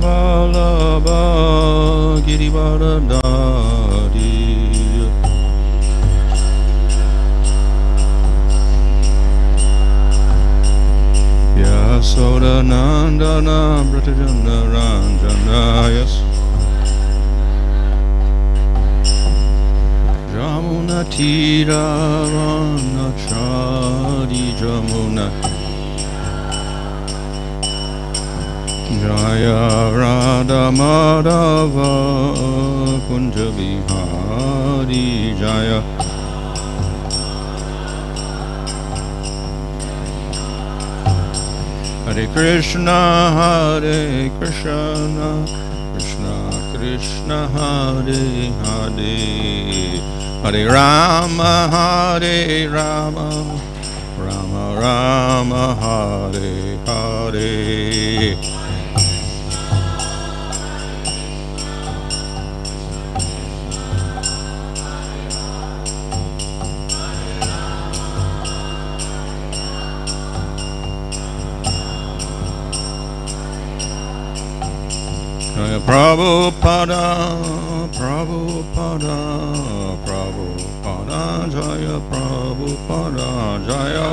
Vallabha Girivaradari Yasoda Nandana Brattajana Ranjanayas Jamuna Tira Vanachari Jamuna Jaya Radha Madhava Kunja Vihari Jaya Hare Krishna Krishna Krishna Hare Hare Hare Rama Rama Rama Hare Hare Prabhupada, Prabhupada, Prabhupada, Jaya Prabhupada, Jaya.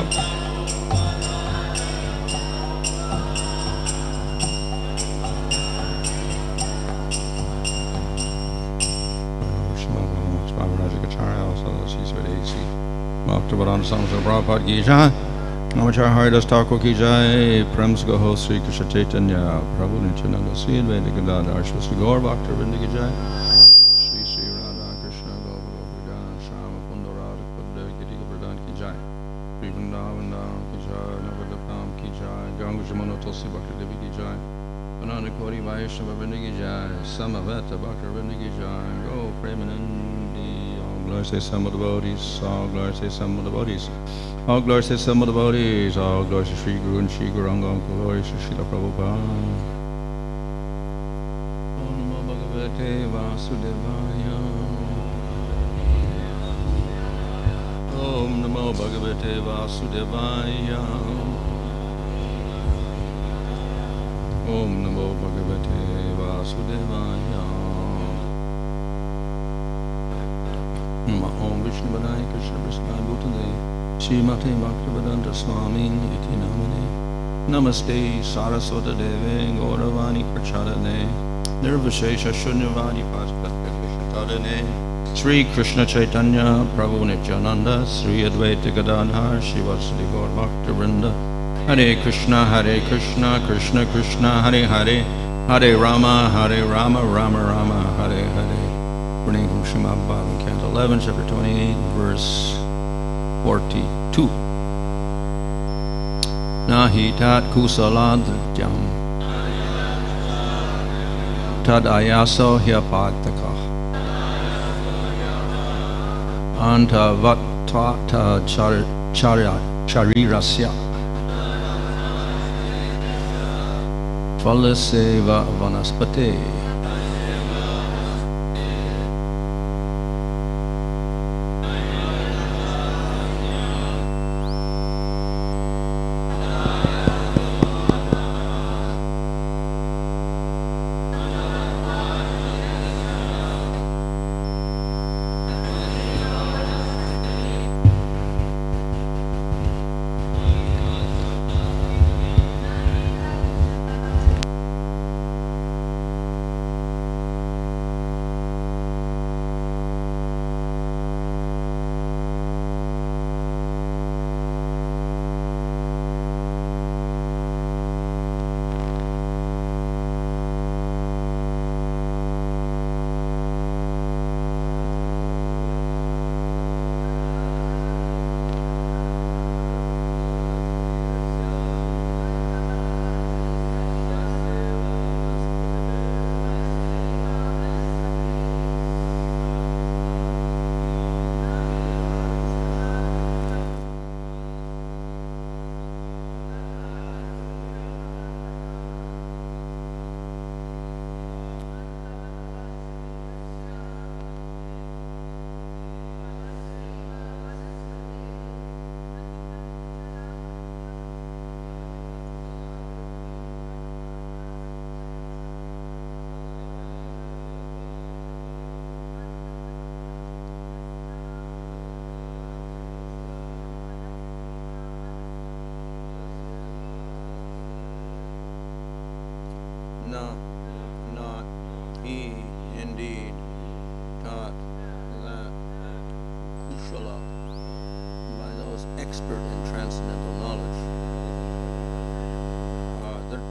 Prabhupada ki jai. Charīrasya Thakur ki jai, Prem Gaho Sri Krishna Chaitanya, Prabhu Nityananda Sri Advaita Gadadhar Shri Gaur Bhakta Vrinda ki jai, Sri Radha Krishna Gopa Shama Kundarada Padra Giri Govardhan ki jai, Sri Vrindavan ki jai, Navadvipam ki jai, Ganga Jamuna Tulsi Bhakta Devi ki jai, Ananda Koti Vaishnava Vrinda ki jai, Samaveta Bhakta Vrinda ki jai, Go Premanandi, all glory say some of the devotees, all glory say some of the devotees. All glory to some of the devotees, all glory to Sri Guru and Sri Gauranga, all glory to Srila Prabhupada. Om Namo Bhagavate Vasudevaya. Om Namo Bhagavate Vasudevaya. Om Namo Bhagavate Vasudevaya. Om Vishnu Vadaya Krishna Vishnu Bhutale. Srimate Bhaktivedanta Swami iti namane. Namaste Saraswata Deve Gauravani Prachadane Nirvashesha Shunyavadi Paspatadane Sri Krishna Chaitanya Prabhu Nityananda Sri Advaita Gadadhar Shivasadi Gaur Bhakta Vrinda Hare Krishna Krishna Krishna Hare Hare Hare Rama Rama Rama Hare Hare. Reading from Srimad Bhagavatam, Canto 11, Chapter 28, verse 42. Nahi tat kuśalādṛtyaṁ tad-āyāso apārthakaḥ anta-vattvāt charīrasya phalasya vanaspateḥ.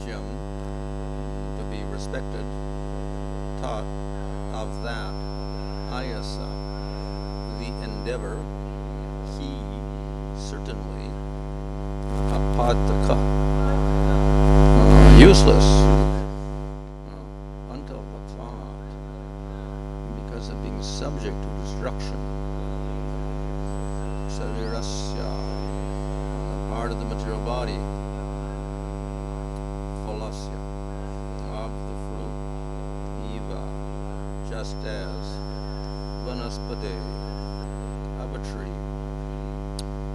ādṛtyam, to be respected, tad-āyāso, āyāsaḥ, the endeavor, he, certainly, apārthakaḥ, useless, anta-vattvāt, because of being subject to destruction, charīrasya, part of the material body, phalasya, of the fruit, just as vanaspateḥ, of a tree.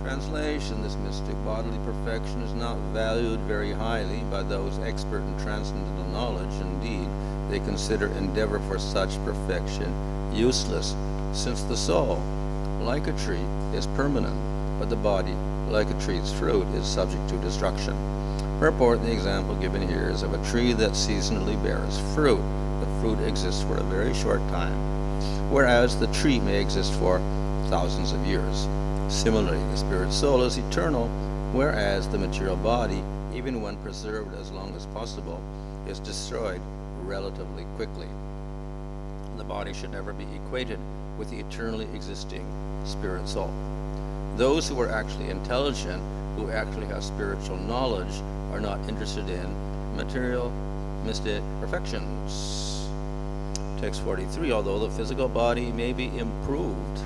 Translation: this mystic bodily perfection is not valued very highly by those expert in transcendental knowledge. Indeed, they consider endeavor for such perfection useless, since the soul, like a tree, is permanent, but the body, like a tree's fruit, is subject to destruction. Purport: the example given here is of a tree that seasonally bears fruit. The fruit exists for a very short time, whereas the tree may exist for thousands of years. Similarly, the spirit soul is eternal, whereas the material body, even when preserved as long as possible, is destroyed relatively quickly. The body should never be equated with the eternally existing spirit soul. Those who are actually intelligent, who actually have spiritual knowledge, are not interested in material mystic perfections. Text 43, although the physical body may be improved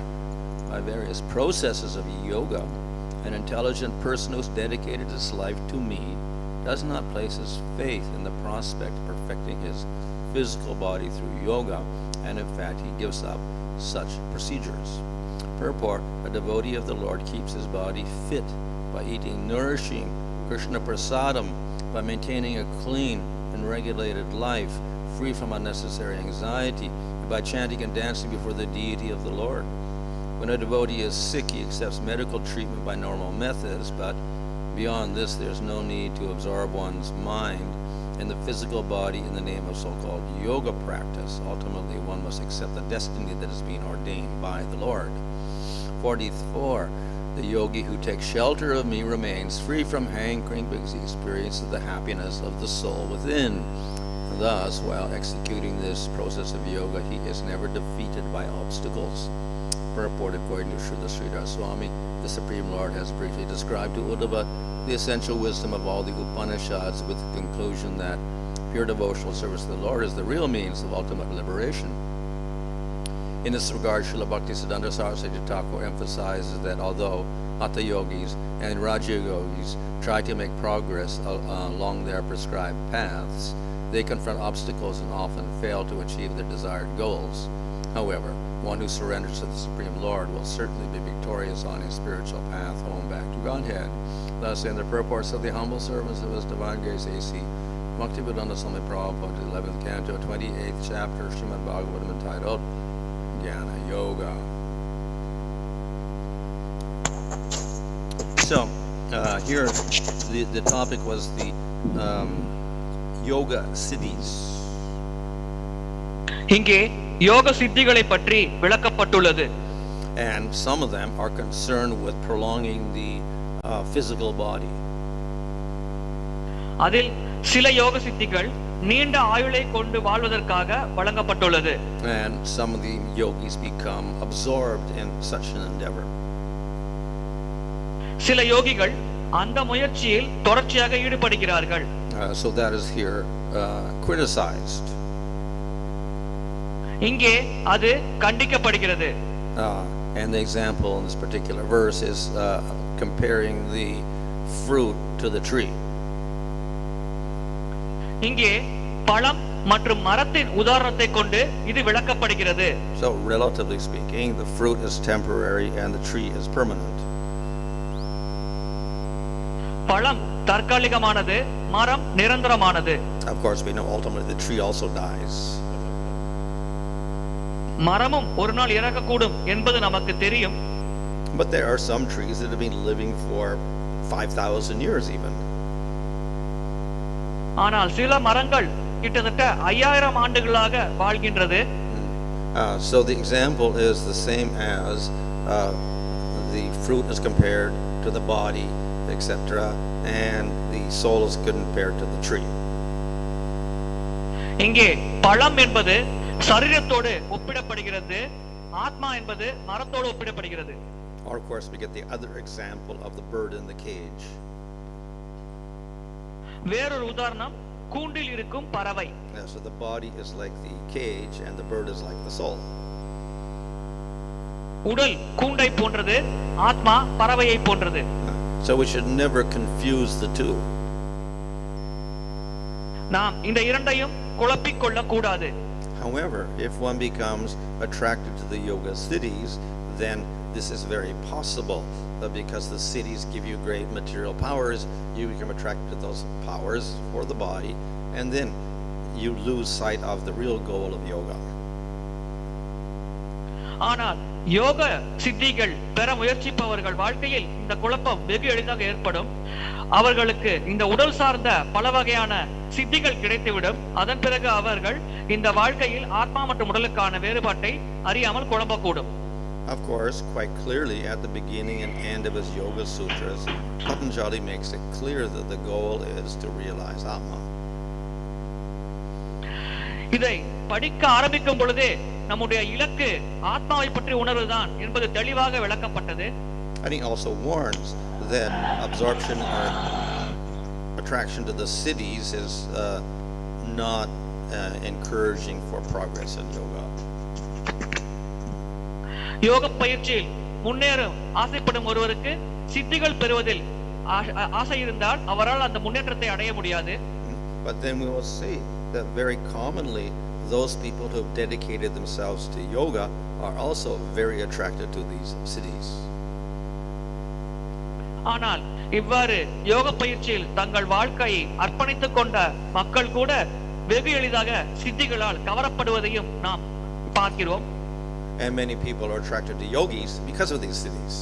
by various processes of yoga, an intelligent person who's dedicated his life to me does not place his faith in the prospect of perfecting his physical body through yoga, and in fact he gives up such procedures. Purport: a devotee of the Lord keeps his body fit by eating nourishing Krishna prasadam, by maintaining a clean and regulated life, free from unnecessary anxiety, and by chanting and dancing before the deity of the Lord. When a devotee is sick, he accepts medical treatment by normal methods, but beyond this, there's no need to absorb one's mind in the physical body in the name of so-called yoga practice. Ultimately, one must accept the destiny that is being ordained by the Lord. 44. The yogi who takes shelter of me remains free from hankering because he experiences the happiness of the soul within. Thus, while executing this process of yoga, he is never defeated by obstacles. Purport: according to Srila Sridhar Swami, the Supreme Lord has briefly described to Uddhava the essential wisdom of all the Upanishads, with the conclusion that pure devotional service to the Lord is the real means of ultimate liberation. In this regard, Srila Bhaktisiddhanta Saraswati Thakur emphasizes that although Hatha yogis and Raja yogis try to make progress along their prescribed paths, they confront obstacles and often fail to achieve their desired goals. However, one who surrenders to the Supreme Lord will certainly be victorious on his spiritual path home back to Godhead. Thus, in the purports of the humble servants of His Divine Grace A.C. Bhaktivedanta Swami Prabhupada, 11th Canto, 28th chapter, Srimad Bhagavatam, entitled Jnana Yoga. So, here the topic was the yoga siddhis. இங்கே யோக சித்திகளை பற்றி விளக்கப்பட்டுள்ளது. And some of them are concerned with prolonging the physical body. அதில் சில யோக சித்திகள் நீண்ட ஆயுளை கொண்டு வாழ்வதற்காக வழங்கப்பட்டுள்ளது. And some of the yogis become absorbed in such an endeavor. சில யோகிகள் அந்த முயற்சியில் தொடர்ச்சியாக ஈடுபடுகிறார்கள். So that is here criticized. இங்கே அது கண்டிக்கப்படுகிறது. And the example in this particular verse is comparing the fruit to the tree. இங்கே பழம் மற்றும் மரத்தின் உதாரணத்தை கொண்டு இது விளக்கப்படுகிறது. So relatively speaking, the fruit is temporary and the tree is permanent. பழம் தற்காலிகமானது, மரம் நிரந்தரமானது. Of course, we know ultimately the tree also dies. மரமும் ஒரு நாள் இறக்கக்கூடும் என்பது நமக்கு தெரியும். But there are some trees that have been living for 5,000 years even. ஆனால் சில மரங்கள் கிட்டத்தட்ட 5000 ஆண்டுகளாக வாழ்கின்றது. So the example is the same as the fruit is compared to the body, etc., and the soul is compared to the tree. இங்கே பழம் என்பது சரீரத்தோடு ஒப்பிடப்படுகிறது, ஆத்மா என்பது மரத்தோடு ஒப்பிடப்படுகிறது. Or of course we get the other example of the bird in the cage. வேறொரு உதாரணம் கூண்டில் இருக்கும் பறவை. So the body is like the cage and the bird is like the soul. உடல் கூண்டை போன்றது, ஆத்மா பறவையை போன்றது. So we should never confuse the two. நாம் இந்த இரண்டையும் குழப்பிக் கொள்ள கூடாது. However, if one becomes attracted to the yoga siddhis, then this is very possible, because the siddhis give you great material powers, you become attracted to those powers for the body, and then you lose sight of the real goal of yoga. ஆனால் யோக சித்திகள் பெற முயற்சிப்பவர்கள் வாழ்க்கையில் இந்த குழப்பம் வெகு எளிதாக ஏற்படும். அவர்களுக்கு இந்த உடல் சார்ந்த பல வகையான சித்திகள் கிடைத்துவிடும். அதன் பிறகு அவர்கள் இந்த வாழ்க்கையில் ஆத்மா மற்றும் உடலுக்கான வேறுபாட்டை அறியாமல் குழம்பக்கூடும். Of course, quite clearly at the beginning and end of his Yoga Sutras, Patanjali makes it clear that the goal is to realize Atma. இதை படிக்க ஆரம்பிக்கும் பொழுதே நம்முடைய இலக்கு ஆத்மாவை பற்றி உணர்வுதான் என்பது தெளிவாக விளக்கப்பட்டது. And he also warns that absorption or attraction to the siddhis is not encouraging for progress in yoga. யோக பயிற்சியில் முன்னேறும் ஆசைப்படும் ஒருவருக்கு சித்திகள் பெறுவதில் ஆசை இருந்தால் அவரால் அந்த முன்னேற்றத்தை அடைய முடியாது. But then we will see that very commonly those people who have dedicated themselves to yoga are also very attracted to these siddhis. ஆனால் இவ்வாறு யோக பயிற்சியில் தங்கள் வாழ்க்கையை அர்ப்பணித்துக் கொண்ட மக்கள் கூட வெகு எளிதாக சித்திகளால் கவரப்படுவதையும் நாம் பார்க்கிறோம். And many people are attracted to yogis because of these siddhis.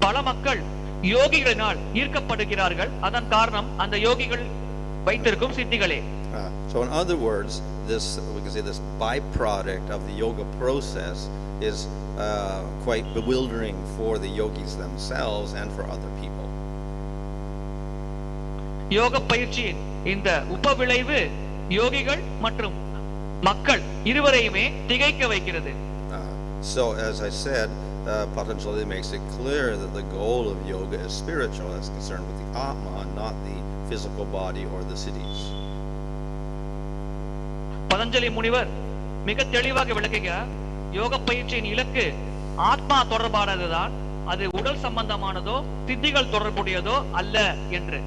பல மக்கள் யோகிகளினால் ஈர்க்கப்படுகிறார்கள். அதன் காரணம் அந்த யோகிகள் வைத்திருக்கும் சித்திகளே. So in other words, we can say this byproduct of the yoga process is quite bewildering for the yogis themselves and for other people. யோக பயிற்சியின் இந்த உபவிளைவு யோகிகள் மற்றும் மக்கள் இருவரையுமே திகைக்க வைக்கிறது. So as I said, Patanjali makes it clear that the goal of yoga is spiritual, as concerned with the Atma, not the physical body or the siddhis. Patanjali முனிவர் மிக தெளிவாக விளக்குகிறார், யோக பயிற்சியின் இலக்கு ஆத்மா தொடர்பானதுதான், அது உடல் சம்பந்தமானதோ சித்திகள் தொடர்புடையதோ அல்ல என்று.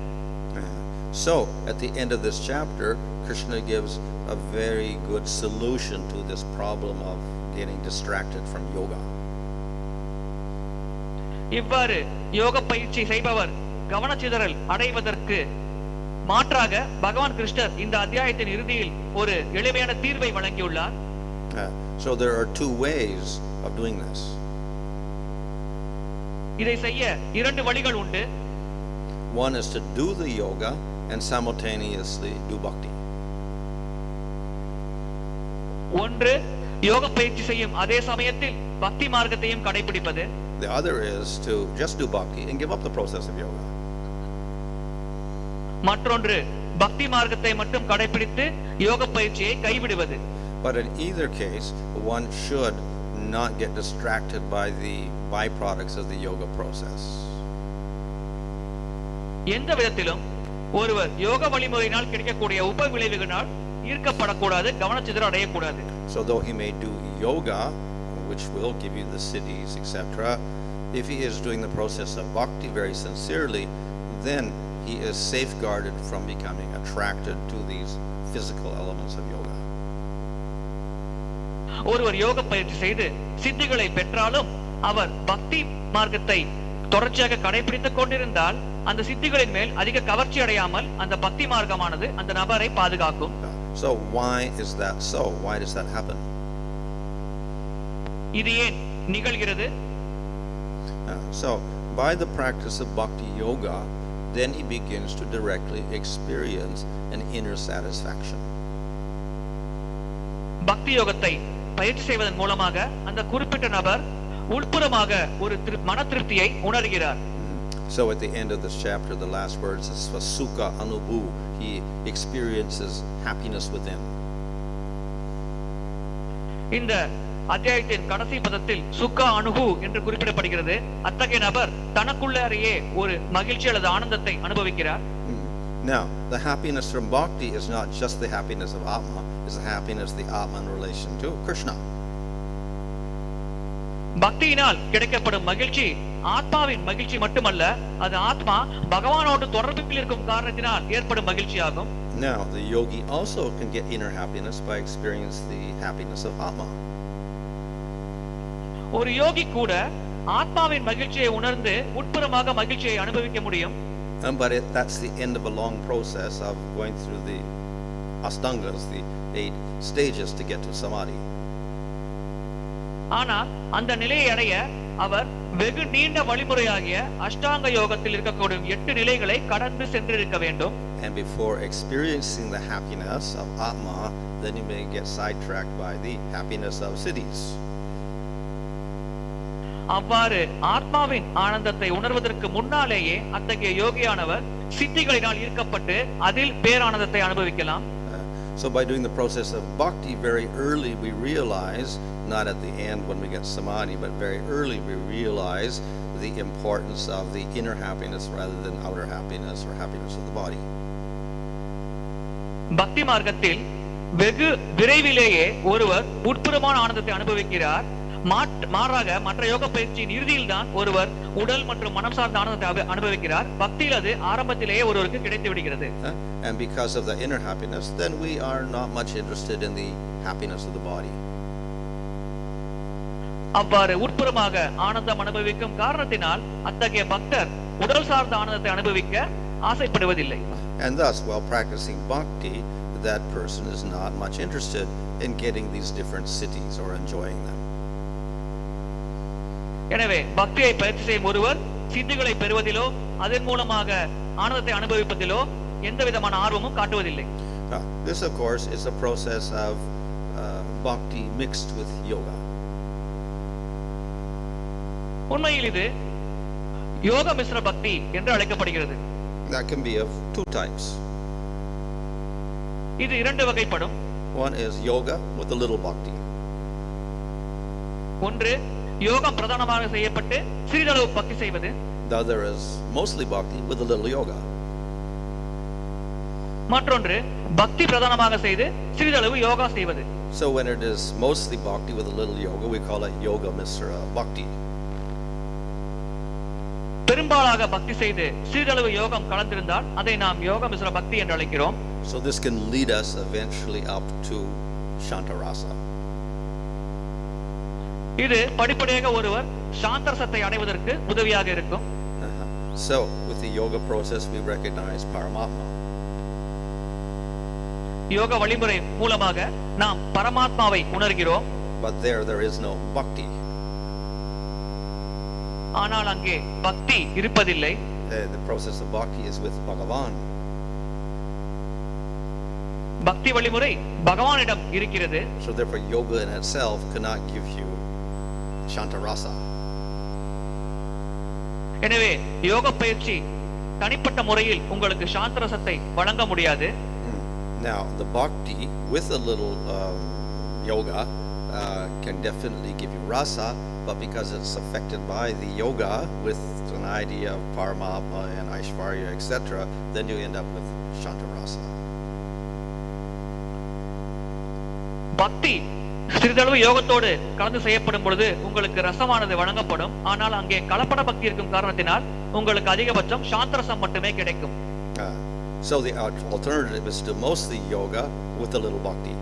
So at the end of this chapter, Krishna gives a very good solution to this problem of getting distracted from yoga. இவ்வாறு யோக பயிற்சி செய்பவர் கவனச்சிதறல் அடைவதற்கு மாற்றாக பகவான் கிருஷ்ணர் இந்த அத்தியாயத்தின் இறுதியில் ஒரு எளிமையான தீர்வை வழங்கியுள்ளார். So there are two ways of doing this. இதை செய்ய இரண்டு வழிகள் உண்டு. One is to do the yoga and simultaneously do bhakti. ஒன்று யோக பயிற்சி செய்யும் அதே சமயத்தில் பக்தி மார்க்கத்தையும் கடைபிடிப்பது. The other is to just do bhakti and give up the process of yoga. மற்றொன்று பக்தி மார்க்கத்தை மட்டும் கடைபிடித்து யோக பயிற்சியை கைவிடுவது. But in either case, one should not get distracted by the byproducts of the yoga process. எந்த விதத்திலும் ஒருவர் யோக வழிமுறையினால் கிடைக்கக்கூடிய உப விளைவுகளால் ஈர்க்கப்படக்கூடாது, கவனச்சிதற அடையக்கூடாது. So though he may do yoga, which will give you the siddhis, etc., if he is doing the process of bhakti very sincerely, then he is safeguarded from becoming attracted to these physical elements of yoga. ஒருவர் யோக பயிற்சி செய்து சித்திகளை பெற்றாலும் அவர் பக்தி மார்க்கத்தை தொடர்ச்சியாக கடைபிடித்துக் கொண்டிருந்தால் அந்த சித்திகளின் மேல் அதிக கவர்ச்சி அடையாமல் அந்த பக்தி மார்க்கமானது அந்த நபரை பாதுகாக்கும். So why is that so? Why does that happen? இது ஏன் நிகழ்கிறது? So by the practice of bhakti yoga, then he begins to directly experience an inner satisfaction. பக்தி யோகத்தை பயிற்சி செய்வதன் மூலமாக அந்த குறிப்பிட்ட நபர் உள்புறமாக ஒரு மன திருப்தியை உணர்கிறார். So at the end of this chapter, the last words is sukha anubhu. He experiences happiness within. இந்த அத்தியாயத்தின் கடைசி பதத்தில் சுக்கா அனுகு என்று குறிப்பிடப்படுகிறது. அத்தகைய நபர் தனக்குள்ளேயே ஒரு மகிழ்ச்சி அல்லது ஆனந்தத்தை அனுபவிக்கிறார். Now, the happiness from bhakti is not just the happiness of Atma, it's the happiness of the Atma in relation to Krishna. பக்தியினால் கிடைக்கப்படும் மகிழ்ச்சி ஆத்மாவின் மகிழ்ச்சி மட்டுமல்ல, அது ஆத்மா பகவானோடு தொடர்பில் இருக்கும் காரணத்தினால் ஏற்படும் மகிழ்ச்சியாகும். Now, the yogi also can get inner happiness by experiencing the happiness of Atma. ஒரு யோகி கூட ஆத்மாவின் மகிழ்ச்சியை உணர்ந்து உட்புறமாக மகிழ்ச்சியை அனுபவிக்க முடியும். But that's the end of a long process of going through the astangas, the 8 stages to get to samadhi. ஆனால் அந்த நிலையை அடைய அவர் வெகு நீண்ட வழிமுறையாகிய அஷ்டாங்க யோகத்தில் இருக்கக்கூடிய 8 நிலைகளை கடந்து சென்றிருக்க வேண்டும். And before experiencing the happiness of Atma, then you may get sidetracked by the happiness of siddhis. அவ்வாறு ஆத்மாவின் ஆனந்தத்தை உணர்வதற்கு முன்னாலேயே அத்தகைய யோகியானவர் சித்திகளினால் ஈர்க்கப்பட்டு அதில் பேரானந்தத்தை அனுபவிக்கலாம். So by doing the process of bhakti very early, we realize, not at the end when we get samadhi, but very early we realize the importance of the inner happiness rather than outer happiness or happiness of the body. பக்தி மார்க்கத்தில் வெகு விரைவிலேயே ஒருவர் உட்புறமான ஆனந்தத்தை அனுபவிக்கிறார். மாறாக மற்ற யோக பயிற்சியின் இறுதியில் தான் ஒருவர் உடல் மற்றும் மனம் சார்ந்த ஆனந்தத்தை அனுபவிக்கிறார். பக்தியில் அது ஆரம்பத்திலேயே ஒருவருக்கு கிடைத்து விடுகிறது. And because of the inner happiness, then we are not much interested in the happiness of the body. அவ்வாறு உட்புறமாக ஆனந்தம் அனுபவிக்கும் காரணத்தினால் அத்தகைய பக்தர் உடல் சார்ந்த ஆனந்தத்தை அனுபவிக்க ஆசைப்படுவதில்லை. And thus, while practicing bhakti, that person is not much interested in getting these different siddhis or enjoying them. எனவே பக்தியை பயிற்சி செய்யும் ஒருவர் சித்திகளை பெறுவதிலோ அதன் மூலமாக ஆனந்தத்தை அனுபவிப்பதிலோ எந்த விதமான ஆர்வமும் காட்டுவதில்லை. This of course is a process of bhakti mixed with yoga. உண்மையில் இது யோக மிஸ்ர பக்தி என்று அழைக்கப்படுகிறது. That can be of 2 types. இது 2 வகைப்படும். One is yoga with a little bhakti. ஒன்று யோகம் பிரதானமாக செய்யப்பட்டு சிறிதளவு பக்தி செய்வது. The other is mostly bhakti with a little yoga. மற்றொன்று பக்தி பிரதானமாக செய்து சிறிதளவு யோகா செய்வது. So when it is mostly bhakti with a little yoga, we call it yoga misra bhakti. பெரும்பாலாக பக்தி செய்து சிறிதளவு யோகம் கலந்திருந்தால் அதை நாம் யோக மிஸ்ர பக்தி என்று அழைக்கிறோம். So this can lead us eventually up to charīrasya. இது படிப்படியாக ஒருவர் சாந்தரசத்தை அடைவதற்கு உதவியாக இருக்கும். So with the yoga process we recognize Paramatma. யோக வழிமுறை மூலமாக நாம் பரமாத்மாவை உணர்கிறோம். But there is no bhakti. ஆனால் அங்கே பக்தி இருப்பதில்லை. The process of bhakti is with Bhagavan. பக்தி வழிமுறை பகவானிடம் இருக்கிறது. So therefore yoga in itself cannot give you charīrasya. எனவே யோக பயிற்சி தனிப்பட்ட முறையில் உங்களுக்கு சாந்தரசத்தை வழங்க முடியாது. Now the bhakti with a little yoga can definitely give you rasa, but because it's affected by the yoga with an idea of paramatma and aishvarya, etc., then you end up with charīrasya. பக்தி சிறிதளவு யோகத்தோடு கலந்து செய்யப்படும் பொழுது உங்களுக்கு ரசமானது வழங்கப்படும். ஆனால் அங்கே கலப்பட பக்தி இருக்கும் காரணத்தினால் உங்களுக்கு அதிகபட்சம் சாந்தரசம் மட்டுமே கிடைக்கும். So the alternative is to mostly yoga with a little bhakti.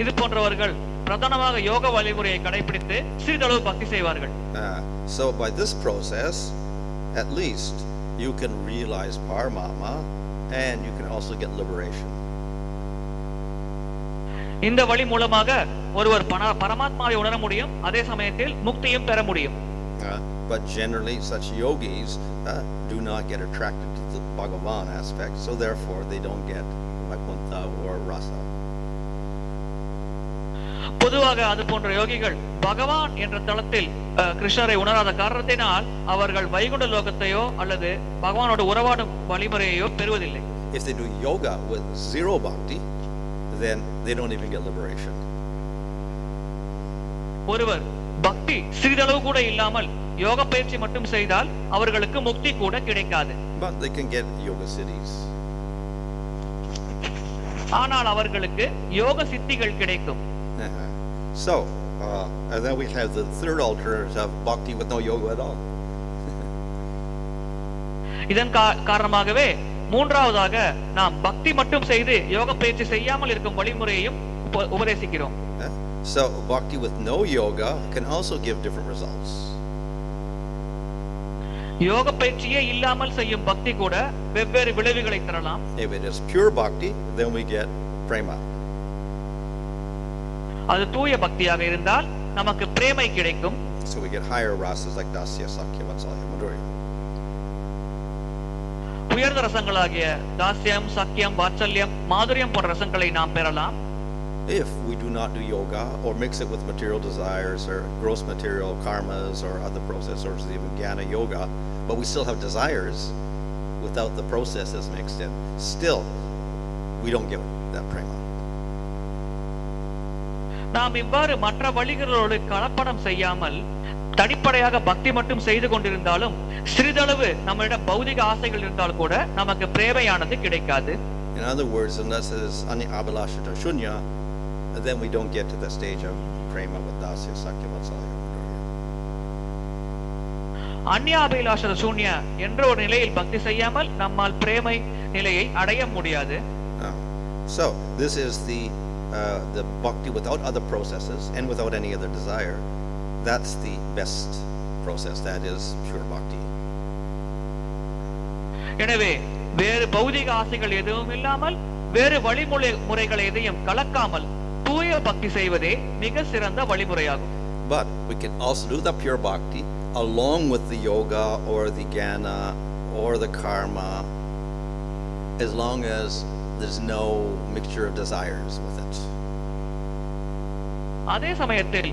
இது போன்றவர்கள் பிரதானமாக யோக வழிமுறையை கடைபிடித்து சிறிதளவு பக்தி செய்வார்கள். So by this process, at least you can realize Paramatma and you can also get liberation. இந்த வழி மூலமாக ஒருவர் பரமாத்மாவை உணர முடியும், அதே சமயத்தில் முக்தியும் பெற முடியும். But generally such yogis do not get attracted to the Bhagavan aspect, so therefore they don't get Vaikuntha or rasa. பொதுவாக அது போன்ற யோகிகள் பகவான் என்ற தளத்தில் கிருஷ்ணரை உணராத காரணத்தினால் அவர்கள் வைகுண்ட லோகத்தையோ அல்லது பகவானோட உறவாடும் வழிமுறையையோ பெறுவதில்லை. If they do yoga with zero bhakti, then they don't even get liberation. ஒருவர் பக்தி சிறிதளவு கூட இல்லாமல் யோக பயிற்சி மட்டும் செய்தால் அவர்களுக்கு முக்தி கூட கிடைக்காது. But they can get yoga siddhis. ஆனால் அவர்களுக்கு யோக சித்திகள் கிடைக்கும். So, and then we have the third alternative of bhakti with no yoga at all. இதன் காரணமாகவே மூன்றாவதாக நாம் பக்தி மட்டும் செய்து யோக பயிற்சி செய்யாமல் இருக்கும் வழிமுறையையும் உபதேசிக்கிறோம். So, bhakti with no yoga can also give different results. யோக பயிற்சியே இல்லாமல் செய்யும் பக்தி கூட வெவ்வேறு விளைவுகளை தரலாம். If it is pure bhakti, then we get prema. அது தூய பக்தியாக இருந்தால் நமக்கு பிரேமை கிடைக்கும். So we get higher rasas like dasya, sakya, vatsalya, madhurya. உயர்ந்த ரசங்களாகிய தாஸ்யம், சக்கியம், வாத்சல்யம், மாதுரியம் போன்ற ரசங்களை நாம் பெறலாம். If we do not do yoga or mix it with material desires or gross material karmas or other processes, or even jnana yoga, but we still have desires without the processes mixed in, still we don't get that prema. நாம் இவ்வாறு மற்ற வழிகளோடு கலப்படம் செய்யாமல் தனிப்படையாக பக்தி மட்டும் செய்து கொண்டிருந்தாலும் சிறிதளவு நம்மிடம் பௌதிக ஆசைகள் இருந்தால் கூட நமக்கு பிரேமையானது கிடைக்காது. In other words, unless it is āyāsaḥ shunya, then we don't get to the stage of prema with dasya, sakya, vatsalya. அந்யாபிலாஷ சூன்ய என்ற ஒரு நிலையில் பக்தி செய்யாமல் நம்மால் பிரேமை நிலையை அடைய முடியாது. So this is the bhakti without other processes and without any other desire. That's the best process. That is pure bhakti. எனவே வேறு பௌதிக ஆசைகள் எதுவும் இல்லாமல் வேறு வழிமுறைகளை எதையும் கலக்காமல் தூய பக்தி செய்வதே மிக சிறந்த வழிமுறையாகும். But we can also do the pure bhakti along with the yoga or the jnana or the karma, as long as there's no mixture of desires with it. அதே சமயத்தில்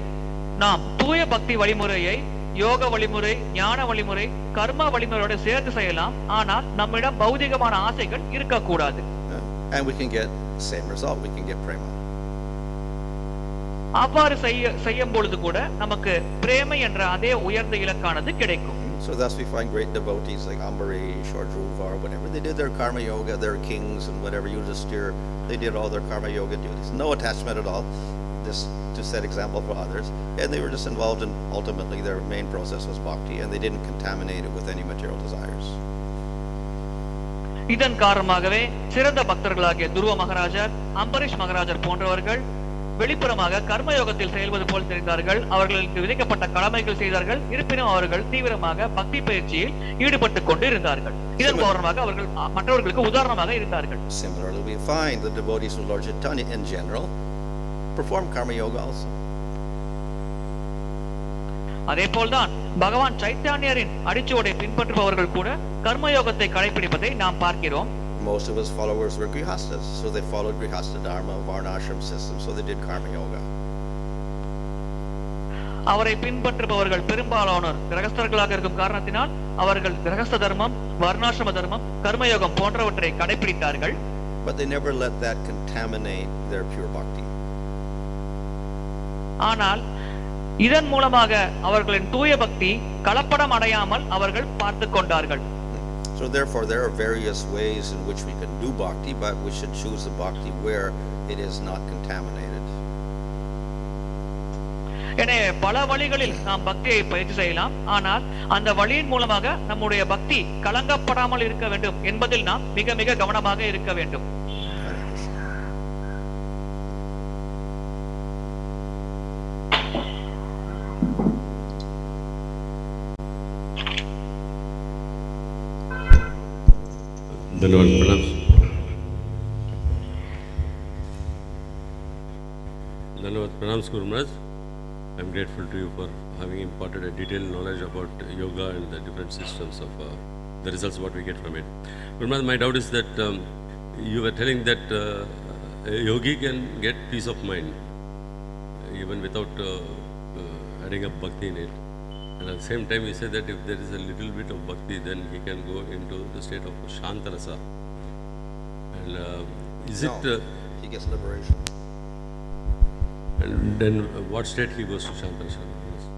நாம் தூய பக்தி வழிமுறையை யோக வழிமுறை, ஞான வழிமுறை, கர்ம வழிமுறையோடு சேர்த்து செய்யலாம். ஆனால் நம்மிடம் பௌதிகமான ஆசைகள் இருக்கக்கூடாது. And we can get same result. We can get prema. அவ்வாறு செய்யும் பொழுது கூட நமக்கு பிரேமை என்ற அதே உயர்ந்த இலக்கானது கிடைக்கும். So thus we find great devotees like Ambarish or Dhruva or whatever. They did their karma yoga, their kings and whatever, Yudhishthira, they did all their karma yoga duties. No attachment at all, just to set example for others. And they were just involved in, ultimately their main process was bhakti, and they didn't contaminate it with any material desires. இதன் காரணமாகவே சிறந்த பக்தர்களாகிய துருவ மகாராஜர், அம்பரீஷ் மகாராஜர் போன்றவர்கள் வெளிப்புறமாக கர்மயோகத்தில் செயல்வது போல் தெரிந்தார்கள். அவர்களுக்கு விதிக்கப்பட்ட கடமைகள் செய்தார்கள். இருப்பினும் அவர்கள் தீவிரமாக பக்தி பயிற்சியில் ஈடுபட்டுக் கொண்டு இருந்தார்கள். இதன் காரணமாக அவர்கள் மற்றவர்களுக்கு உதாரணமாக இருந்தார்கள். Similarly, we find the devotees of Lord Chaitanya in general perform karma yoga also. அதே போல்தான் பகவான் சைத்தன்யரின் அடிச்சுவடை பின்பற்றுபவர்கள் கூட கர்மயோகத்தை கடைபிடிப்பதை நாம் பார்க்கிறோம். Most of his followers were grihastas, so they followed grihasta dharma, varnashram system, so they did karma yoga. அவரை பின்பற்றுபவர்கள் பெரும்பாலானோர் கிரகஸ்தர்களாக இருக்கும் காரணத்தினால் அவர்கள் கிரகஸ்த தர்மம், வர்ணாசிரம தர்மம், கர்மயோகம் போன்றவற்றை கடைபிடித்தார்கள். But they never let that contaminate their pure bhakti. ஆனால் இதன் மூலமாக அவர்களின் தூய பக்தி கலப்படம் அடையாமல் அவர்கள் பார்த்து கொண்டார்கள். So therefore there are various ways in which we can do bhakti, but we should choose the bhakti where it is not contaminated. எனவே பல வழிகளில் நாம் பக்தியை பயிற்சி செய்யலாம். ஆனால் அந்த வழியின் மூலமாக நம்முடைய பக்தி கலங்கப்படாமல் இருக்க வேண்டும் என்பதில் நாம் மிக மிக கவனமாக இருக்க வேண்டும். Pranams Guru Maharaj. I am grateful to you for having imparted a detailed knowledge about yoga and the different systems of the results what we get from it. Guru Maharaj, my doubt is that you were telling that a yogi can get peace of mind. even without adding up bhakti in it. And at the same time, he said that if there is a little bit of bhakti, then he can go into the state of shantarasa. And is No, it? he gets liberation. And then what state he goes to shantarasa?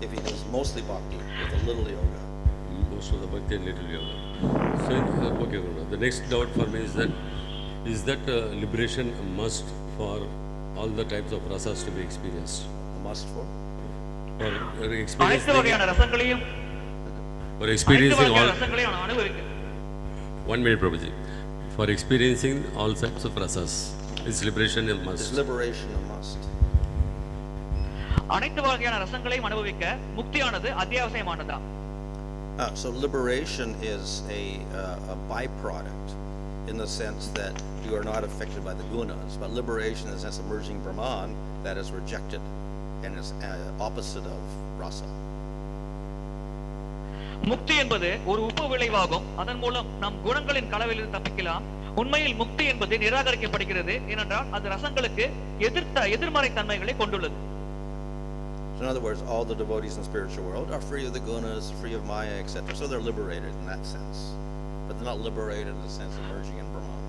If he does mostly bhakti with a little yoga. Most of the bhakti and little yoga. So, okay, Guru. The next doubt for me is that liberation a must for all the types of rasas to be experienced? A must for? Or அனைத்து experiencing, வகையான ரசங்களையும் or அனைத்து experiencing வகையான all, ரசங்களையும் அனுபவிக்க 1 minute, Prabhuji. For experiencing all types of rasas, is liberation a Is must? liberation a must? அனைத்து வகையான ரசங்களையும் அனுபவிக்க முக்தியானது அத்தியாவசியமானதா? So liberation is a byproduct in the sense that you are not affected by the gunas, but liberation in the sense of merging Brahman, that is rejected and is opposite of rasa. முக்தி என்பது ஒரு உப விளைவாகும். அதன் மூலம் நம் குணங்களின் கலவையிலிருந்து தப்பிக்கலாம். உண்மையில் முக்தி என்பது நிராகரிக்கப்படுகிறது, ஏனென்றால் அது ரசங்களுக்கு எதிர்மறை தன்மைகளை கொண்டுள்ளது. So in other words, all the devotees in the spiritual world are free of the gunas, free of maya, etc. So they're liberated in that sense, but they're not liberated in the sense of merging in Brahman.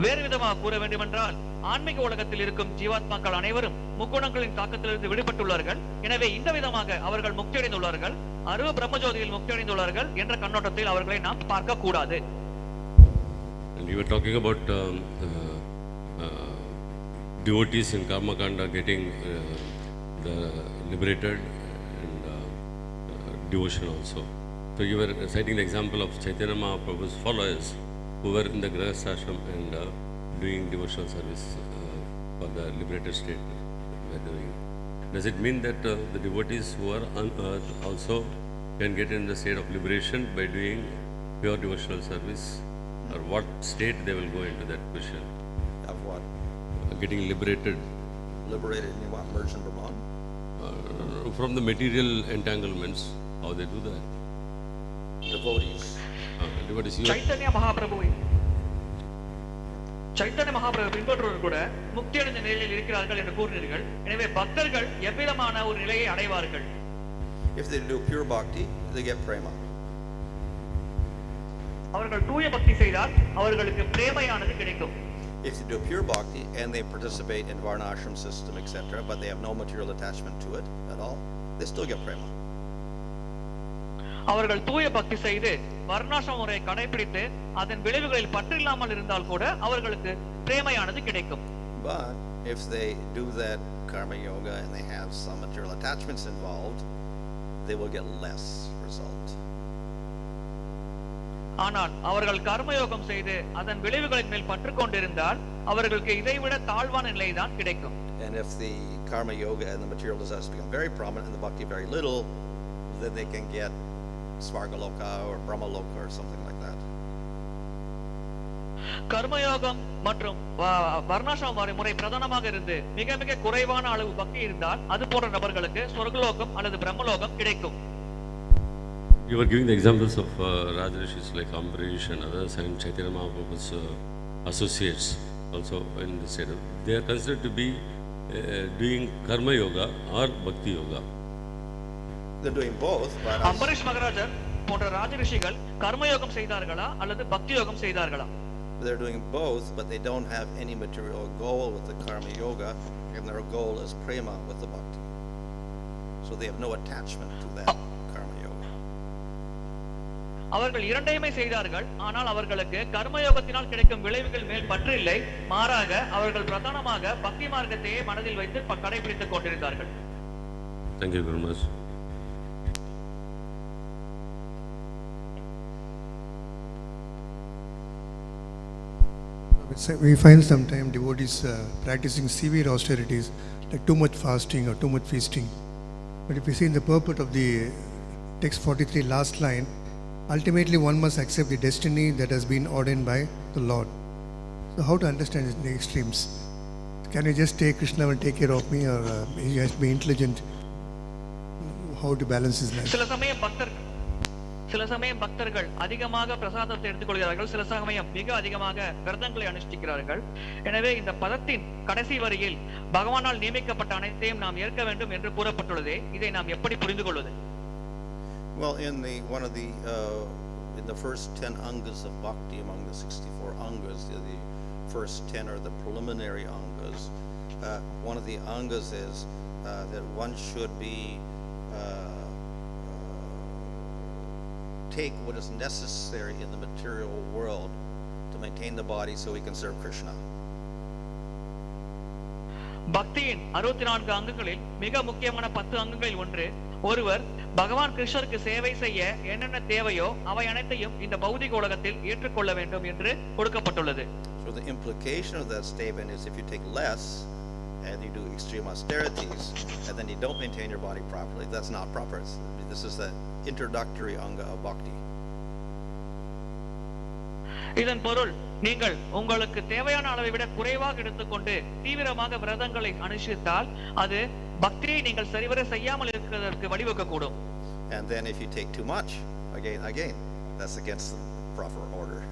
வேறு விதமாக கூற வேண்டுமென்றால் ஆன்மீக உலகத்தில் இருக்கும் ஜீவாத்மாக்கள் அனைவரும் முக்குணங்களின் தாக்கத்திலிருந்து விடுபட்டுள்ளார்கள். எனவே இந்த விதமாக அவர்கள் முக்தியடைந்துள்ளார்கள், அருவ பிரம்மஜோதியில் முக்தியடைந்துள்ளார்கள் என்ற கண்ணோட்டத்தில் அவர்களை நாம் பார்க்க கூடாது. And you were talking about devotees in Karma Kanda getting the liberated and devotion also. So you were citing the example of Chaitanya Mahaprabhu's followers who were in the Grihastha ashram and doing devotional service for the liberated state they are doing. Does it mean that the devotees who are on earth also can get in the state of liberation by doing pure devotional service? Or what state they will go into, that question? Of what? Getting liberated Liberated in what? Merged in Brahman? from the material entanglements. How they do that? Devotees. Devotees. Chaitanya Mahaprabhu பின்பற்றுவோர் கூட முக்தி அடைந்த நிலையில் இருக்கிறார்கள் என்று கூறினீர்கள். எனவே பக்தர்கள் எவ்விதமான ஒரு நிலையை அடைவார்கள்? If they do pure bhakti, they get prema. அவர்கள் தூய பக்தி செய்தால் அவர்களுக்கு பிரேமையானது கிடைக்கும். If they do pure bhakti and they participate in varnashram system, etc., but they have no material attachment to it at all, they still get prema. அவர்கள் தூய பக்தி செய்து வர்ணாசிரம முறையை கடைபிடித்து அதன் விளைவுகளில் பற்றில்லாமல் இருந்தால் கூட அவர்களுக்கு பிரேமையானது கிடைக்கும். But if they do that karma yoga and they have some material attachments involved, they will get less result. ஆனால் அவர்கள் கர்மயோகம் செய்து அதன் விளைவுகளின் மேல் பற்று கொண்டிருந்தால் அவர்களுக்கு இதைவிட தாழ்வான நிலைதான் கிடைக்கும். And if the karma yoga and the material desires become very prominent and the bhakti very little, then they can get svargaloka or brahmaloka or something like that. கர்மயோகம் மற்றும் வர்ணாசிரம முறை பிரதானமாக இருந்து மிக மிக குறைவான அளவு பக்தி இருந்தால் அது போன்ற நபர்களுக்கு சொர்க்கலோகம் அல்லது பிரம்மலோகம் கிடைக்கும். You were giving the examples of Rajarishis like Ambarish and others and Chaitanya Mahaprabhu's associates also in the state. They are considered to be doing karma yoga or bhakti yoga. They're doing both. Ambareesh மகாராஜர் போன்ற ராஜரிஷிகள் கர்மயோகம் செய்தார்களா அல்லது பக்தி யோகம் செய்தார்களா? They're doing both, but they don't have any material goal with the karma yoga, and their goal is prema with the bhakti. So they have no attachment to that karma yoga. அவர்கள் இரண்டையுமே செய்தார்கள், ஆனால் அவர்களுக்கு கர்மயோகத்தினால் கிடைக்கும் விளைவுகள் மேல் பற்று இல்லை. மாறாக அவர்கள் பிரதானமாக பக்தி மார்க்கத்தையே மனதில் வைத்து கடைபிடித்துக் கொண்டிருந்தார்கள். Thank you very much. We find sometimes devotees practicing severe austerities, like too much fasting or too much feasting. But if you see in the purport of the text 43 last line, ultimately one must accept the destiny that has been ordained by the Lord. So how to understand it in the extremes? Can you just take Krishna will take care of me, or he has to be intelligent? How to balance his life? சில சமயம் சில சமயம் பக்தர்கள் அதிகமாக பிரசாதத்தை எடுத்துக்கொள்கிறார்கள், சில சமயம் மிக அதிகமாக விரதங்களை அனுஷ்டிக்கிறார்கள். எனவே இந்த பதத்தின் கடைசி வரியில் பகவானால் நியமிக்கப்பட்ட அனைத்தையும் நாம் ஏற்க வேண்டும் என்று கூறப்பட்டுள்ளது. இதை நாம் எப்படி புரிந்து கொள்வது? Well, in the first 10 angas of bhakti, among the 64 angas, the first 10 are the preliminary angas. One of the angas is that one should be take what is necessary in the material world to maintain the body so he can serve Krishna. பக்தியின் 64 அங்கங்களில் மிக முக்கியமான 10 அங்கங்களில் ஒன்று, ஒருவர் பகவான் கிருஷ்ணருக்கு சேவை செய்ய என்னென்ன தேவையோ அவை அனைத்தையும் இந்த பௌதிக உலகத்தில் ஏற்றுக்கொள்ள வேண்டும் என்று கொடுக்கப்பட்டுள்ளது. So the implication of that statement is if you take less and you do extreme austerities and then you don't maintain your body properly, that's not proper. This is the introductory anga of bhakti. இதன் பொருள், நீங்கள் உங்களுக்கு தேவையான அளவை விட குறைவாக எடுத்துக்கொண்டு தீவிரமாக விரதங்களை அனுஷ்டித்தால் அது பக்தியை நீங்கள் சரிவர செய்யாமல் இருக்கிறதற்கு வழிவகுக்கக்கூடும். And then if you take too much, again that's against the proper order.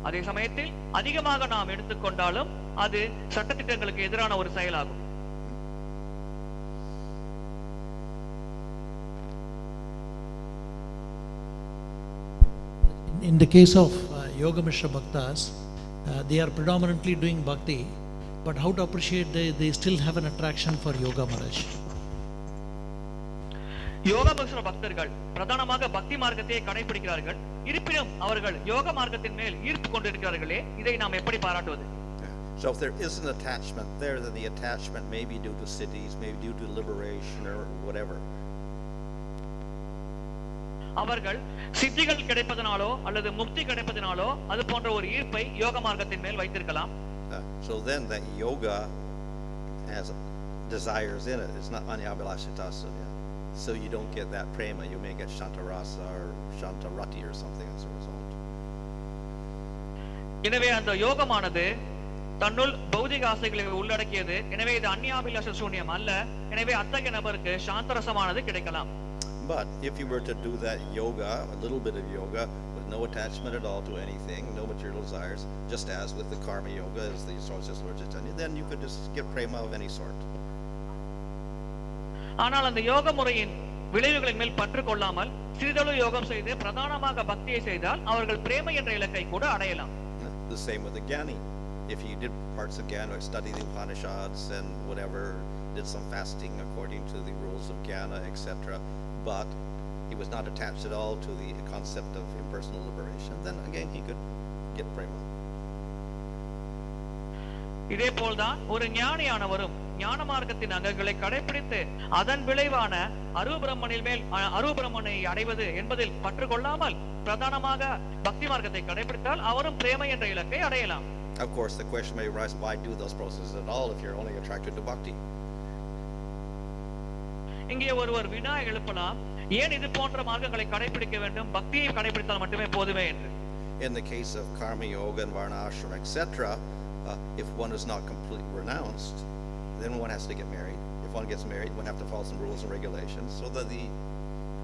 அதே சமயத்தில் அதிகமாக நாம் எடுத்துக்கொண்டாலும் அது சட்டதிட்டங்களுக்கு எதிரான ஒரு செயலாகும். In the case of Yoga Mishra Bhaktas, they are predominantly doing bhakti, but how to appreciate they still have an attraction for yoga, Maharaj? யோக மிஸ்ர பக்தர்கள் பிரதானமாக பக்தி மார்க்கத்தை கடைபிடிக்கிறார்கள், இருப்பினும் அவர்கள் யோக மார்க்கத்தின் மேல் ஈர்ப்பு கொண்டிருக்கிறார்களே, இதை நாம் எப்படி பாராட்டுவது? So if there is an attachment there, then the attachment may be due to cities, maybe due to liberation or whatever. அவர்கள் சித்திகள் கிடைப்பதனாலோ அல்லது முக்தி கிடைப்பதனாலோ அது போன்ற ஒரு ஈர்ப்பை யோக மார்க்கத்தின் மேல் வைத்திருக்கலாம். So then that yoga has desires in it. It's not anta-vattvāt. So you don't get that prema. You may get charīrasya or shantarati or something as a result. எனவே அந்த யோகமானது தன்னுள் பௌதிக ஆசைகளை உள்ளடக்கியது. எனவே இது அந்நியாபிலாஷ சூன்யம் அல்ல. எனவே அத்தகைய நபருக்கு சாந்தரசமானது கிடைக்கலாம். But if you were to do that yoga, a little bit of yoga, with no attachment at all to anything, no material desires, just as with the karma yoga, as the kuśalādṛtyaṁ, then you could just get prema of any sort. ஆனால் அந்த யோக முறையின் விளைவுகளின் மேல் பற்று கொள்ளாமல் சிறிதளவு யோகம் செய்து பிரதானமாக பக்தியை செய்தால் அவர்கள் பிரேமை என்ற இலக்கை கூட அடையலாம். The same with the jnani. If you did parts of jnana, study the Upanishads and whatever, did some fasting according to the rules of jnana, etc., but he was not attached at all to the concept of impersonal liberation, then again he could get prema. இதே போல்தான் ஒரு ஞானியானவரும் ஞான மார்க்கத்தின் அங்கங்களை கடைபிடித்து அதன் விளைவான அரூபரமனை அடைவது என்பதில் பற்று கொள்ளாமல் பிரதானமாக பக்தி மார்க்கத்தை கடைபிடித்தால் அவரும் பிரேமை என்ற இலக்கை அடையலாம். Of course, the question may arise, why do those processes at all if you're only attracted to bhakti? இங்கே ஒருவர் வினா எழுப்பலாம், ஏன் இது போன்ற மார்க்கங்களை கடைபிடிக்க வேண்டும், பக்தியை கடைபிடித்தால் மட்டுமே போதுமே என்று. In the case of karma yoga and varnashram, etc., if one is not completely renounced, then one has to get married. If one gets married, one has to follow some rules and regulations, so that the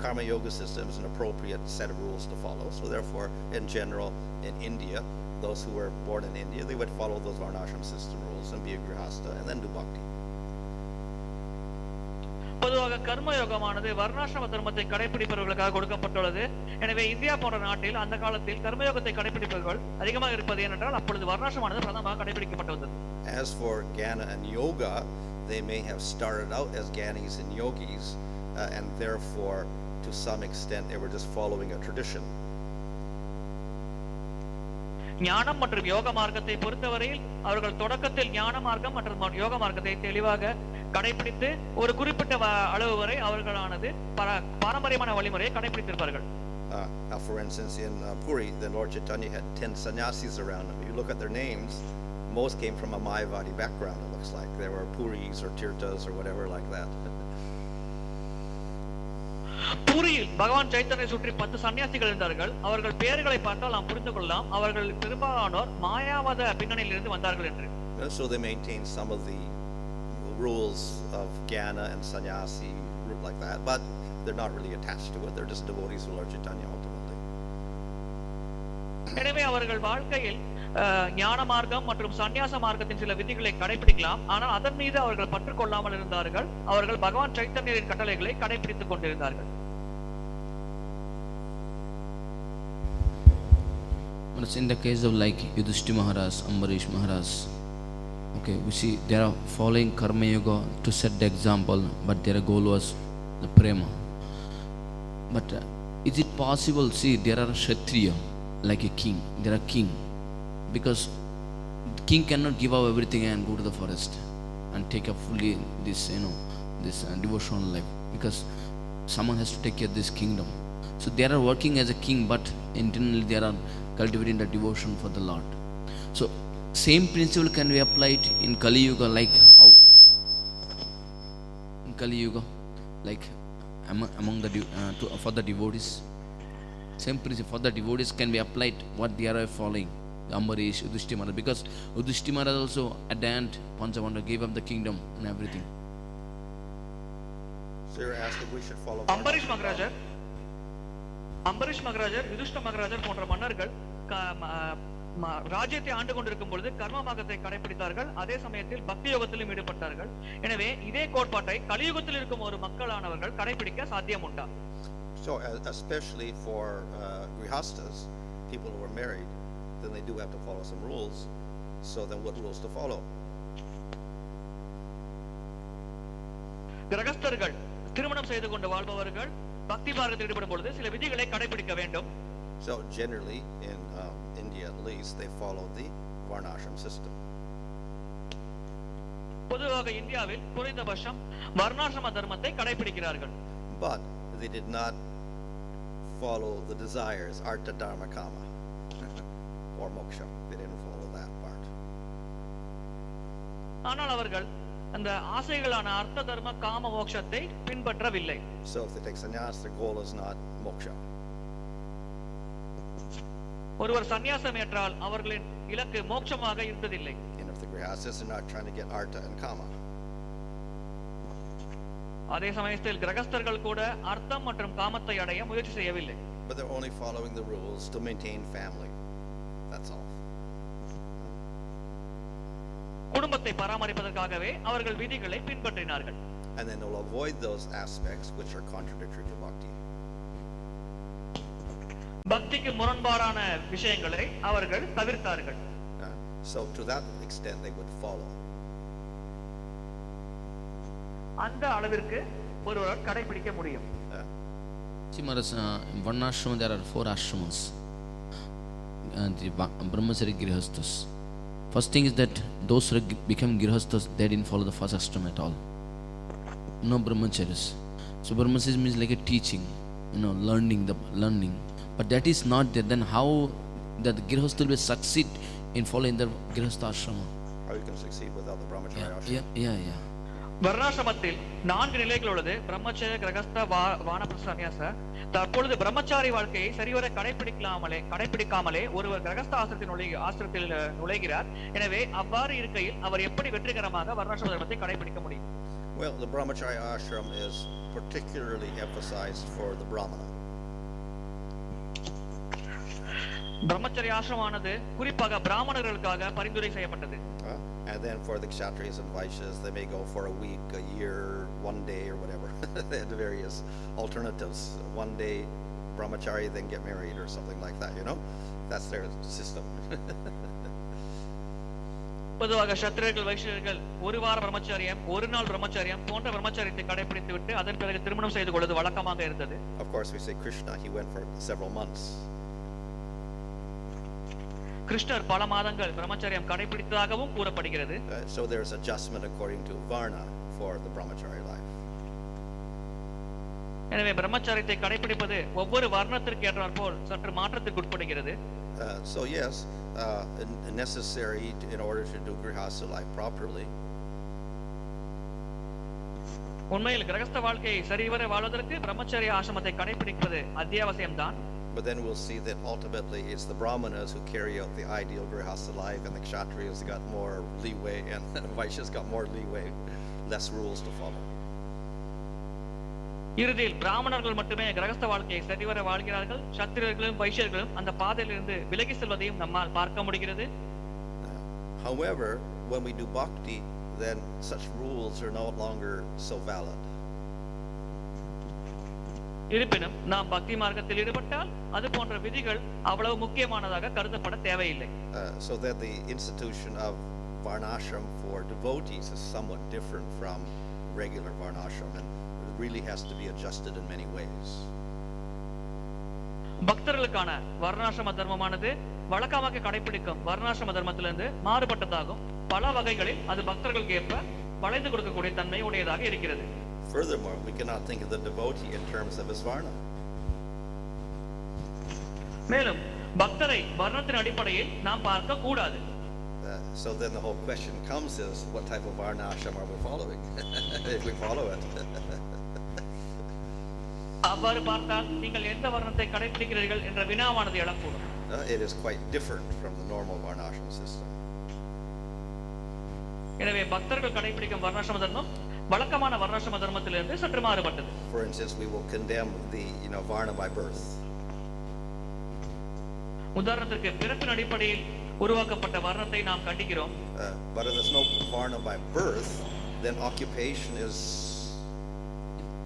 karma yoga system is an appropriate set of rules to follow. So therefore, in general, in India, those who were born in India, they would follow those varnashram system rules and be a grihasta and then do bhakti. பொதுவாக கர்ம யோகமானது வர்ணாசிரம தர்மத்தை கடைபிடிப்பவர்களுக்காக கொடுக்கப்பட்டுள்ளது. எனவே India போன்ற நாட்டில் அந்த காலத்தில் கர்மயோகத்தை கடைபிடிப்பவர்கள் அதிகமாக இருப்பது ஏனென்றால் அப்பொழுது வர்ணாசிரமானது பிரதானமாக கடைபிடிக்கப்பட்டு வந்தது. As for jnana and yoga, they may have started out as jnanis and yogis, and therefore to some extent they were just following a tradition. ஞானம் மற்றும் யோக மார்க்கத்தை பொறுத்தவரையில் அவர்கள் தொடக்கத்தில் ஞான மார்க்கம் மற்றும் யோக மார்க்கத்தை தெளிவாக கடைபிடித்து ஒரு குறிப்பிட்ட அளவு வரை அவர்களானது பாரம்பரியமான வழிமுறையை கடைபிடித்திருப்பார்கள். For instance, in Puri, the Lord Chaitanya had 10 sannyasis around him. If you look at their names, most came from a Mayavadi background, it looks like. They were Puris or Tirthas or whatever like that. பூரியில் பகவான் சைத்தன்யை சுற்றி 10 சன்னியாசிகள் இருந்தார்கள். அவர்கள் பெயர்களை பார்த்தால் நாம் புரிந்து கொள்ளலாம் அவர்கள் பெரும்பாலானோர் மாயாவாத பின்னணியில் இருந்து வந்தார்கள் என்று. So they maintained some of the rules of jnana and sannyasi like that, but they're not really attached to it. They're just devotees of Lord Chaitanya ultimately. எனவே அவர்கள் வாழ்க்கையில் ஞான மார்க்கம் மற்றும் சந்நியாச மார்க்கத்தின் சில விதிகளை கடைபிடிக்கலாம், ஆனால் அதன் மீது அவர்கள் பற்று கொள்ளாமல் இருந்தார்கள். அவர்கள் பகவான் சைத்தன்யரின் கட்டளைகளை கடைபிடித்துக் கொண்டிருந்தார்கள். But in the case of like Yudhishthira Maharaj, Ambarish Maharaj, okay, we see they are following Karma Yoga to set the example, but their goal was the prema. But is it possible? See, there are Kshatriya, like a king. There are king, because the king cannot give up everything and go to the forest and take up fully this, this devotional life, because someone has to take care of this kingdom. So they are working as a king, but internally they are cultivating the devotion for the Lord. So same principle can be applied in Kali Yuga, like how in Kali Yuga, like among the for the devotees. Same principle for the devotees can be applied what they are following. Ambarish, Yudhishthira Maharaj, because Yudhishthira Maharaj also at the end, Panchavanda gave up the kingdom and everything. So you're asking we should follow Ambareesh மகாராஜர், Yudhishthira மகாராஜர் போன்ற மன்னர்கள் ராஜ்யத்தை ஆண்டு கொண்டிருக்கும் பொழுது கர்ம மார்க்கத்தை கடைபிடித்தார்கள், அதே சமயத்தில் பக்தி யோகத்திலும் ஈடுபட்டார்கள். எனவே இதே கோட்பாட்டை கலியுகத்தில் இருக்கும் ஒரு மக்களானவர்கள் கடைபிடிக்க சாத்தியம் உண்டா? So especially for grihastas, people who are married, then they do have to follow some rules. So then what rules to follow? கிரகஸ்தர்கள், திருமணம் செய்து கொண்டு வாழ்பவர்கள் பக்தி மார்க்கத்தில் ஈடுபடும் பொழுது சில விதிகளை கடைபிடிக்க வேண்டும். So generally in India at least they follow the varnashram system. பொதுவாக இந்தியாவில் குறைந்தபட்சம் வர்ணாசிரம தர்மத்தை கடைபிடிக்கிறார்கள். But they did not follow the desires, artha, dharma, kama, or moksha. They didn't follow that part. ஆனால் அவர்கள் அந்த ஆசைகளான அர்த்த தர்ம காம மோட்சத்தை பின்பற்றவில்லை. So if they take sannyas, their goal is not moksha. ஒருவர் சந்நியாசம் ஏற்றால் அவர்களின் இலக்கு மோட்சமாக இருந்ததில்லை. And if the grihastas are not trying to get artha and kama. அதே சமயத்தில் கிரகஸ்தர்கள் கூட அர்த்தம் மற்றும் காமத்தை அடைய முயற்சி செய்யவில்லை. But they're only following the rules to maintain family. That's all. குடும்பத்தை பராமரிப்பதற்காகவே அவர்கள் விதிகளை பின்பற்றினார்கள். And then they'll avoid those aspects which are contradictory to bhakti. பக்திக்கு முரண்பாடான விஷயங்களை அவர்கள் தவிர்த்தார்கள். So to that extent they would follow. அந்த அளவிற்கு ஒருவர் கடைபிடிக்க முடியும். See Maharaj, in one ashram there are 4 ashramas, and the brahmachari grihastas. First thing is that those who become grihastas, they didn't follow the first ashram at all. No brahmacharis. So brahmacharya means like a teaching, learning. But that is not there. Then how that the grihastha will succeed in following the grihastha ashrama? How you can succeed without the brahmacharya ashrama? Yeah. வர்ணாசிரமத்தில் 4 நிலைகள் உள்ளது: பிரம்மச்சரிய, கிரகஸ்த, வானப்பிரஸ்த, சந்நியாச. தற்பொழுது பிரம்மச்சாரி வாழ்க்கையை சரிவர கடைபிடிக்காமலே ஒருவர் கிரகஸ்த ஆசிரத்தில் நுழைகிறார். எனவே அவ்வாறு இருக்கையில் அவர் எப்படி வெற்றிகரமாக வர்ணாசிரம தர்மத்தை கடைபிடிக்க முடியும்? Well, the brahmacharya ashram is particularly emphasized for the brahmana. பிரம்மச்சரிய ஆசிரமானது குறிப்பாக பிராமணர்களுக்காக பரிந்துரை செய்யப்பட்டது. And then for the kshatriyas and vaishyas, they may go for a week, a year, one day, or whatever. They had various alternatives. One day brahmachari, then get married, or something like that. That's their system. பொதுவாக சத்திரியர்கள், வைஷ்யர்கள் ஒரு வார பிரம்மச்சாரியம், ஒரு நாள் பிரம்மச்சாரியம் போன்ற பிரம்மச்சாரியத்தை கடைபிடித்து விட்டு அதன் பிறகு திருமணம் செய்து கொள்வது வழக்கமாக இருந்தது. Of course, we say Krishna, he went for several months. கிருஷ்ணர் பல மாதங்கள் பிரம்மச்சரியம் கடைபிடித்ததாகவும் கூறப்படுகிறது. So there's adjustment according to varna for the brahmachari life. எனவே பிரம்மச்சரியத்தை கடைபிடிப்பது ஒவ்வொரு வர்ணத்திற்கு ஏற்றாற்போல் சற்று மாற்றத்திற்கு உட்படுகிறது. So yes, necessary in order to do grihastha life properly. உண்மையில் கிரகஸ்த வாழ்க்கையை சரிவர வாழ்வதற்கு பிரம்மச்சரிய ஆசிரமத்தை கடைபிடிப்பது அத்தியாவசியம்தான். But then we'll see that ultimately it's the brahmanas who carry out the ideal grihastha life, and the kshatriyas got more leeway, and the vaishyas got more leeway, less rules to follow. இறுதியில் பிராமணர்கள் மட்டுமே கிரகஸ்த வாழ்க்கையை சரிவர வாழ்கிறார்கள். சத்திரியர்களும் வைஷ்யர்களும் அந்த பாதையிலிருந்து விலகி செல்வதையும் நம்மால் பார்க்க முடிகிறது. However, when we do bhakti, then such rules are no longer so valid. இருப்பினும் நாம் பக்தி மார்க்கத்தில் ஈடுபட்டால் அது போன்ற விதிகள் அவ்வளவு முக்கியமானதாக கருதப்பட தேவையில்லை. So that the institution of varnashram for devotees is somewhat different from regular varnashram, and it really has to be adjusted in many ways. பக்தர்களுக்கான வர்ணாசிரம தர்மமானது வழக்கமாக கடைபிடிக்கும் வர்ணாசிரம தர்மத்திலிருந்து மாறுபட்டதாகும். பல வகைகளில் அது பக்தர்களுக்கு ஏற்ப வளைந்து கொடுக்கக்கூடிய தன்மை உடையதாக இருக்கிறது. Furthermore, we cannot think of the devotee in terms of his varna. மேலும் பக்தரை வர்ணத்தின் அடிப்படையில் நாம் பார்க்க கூடாது. So then the whole question comes is, what type of varnashram are we following? If we follow it. அவ்வாறு பார்த்தால் நீங்கள் எந்த வர்ணத்தை கடைபிடிக்கிறீர்கள் என்ற வினாவானது எழக்கூடும். It is quite different from the normal varnashram system. எனவே பக்தர்கள் கடைபிடிக்கும் வர்ணாசிரம தர்மம் வழக்கமான வர்ணாசிரம தர்மத்திலிருந்து சற்று மாறுபட்டது. For instance, we will condemn the varna by birth. உதாரணத்திற்கு பிறப்பின் அடிப்படையில் உருவாக்கப்பட்ட வர்ணத்தை நாம் கண்டிக்கிறோம். But if there's no varna by birth, then occupation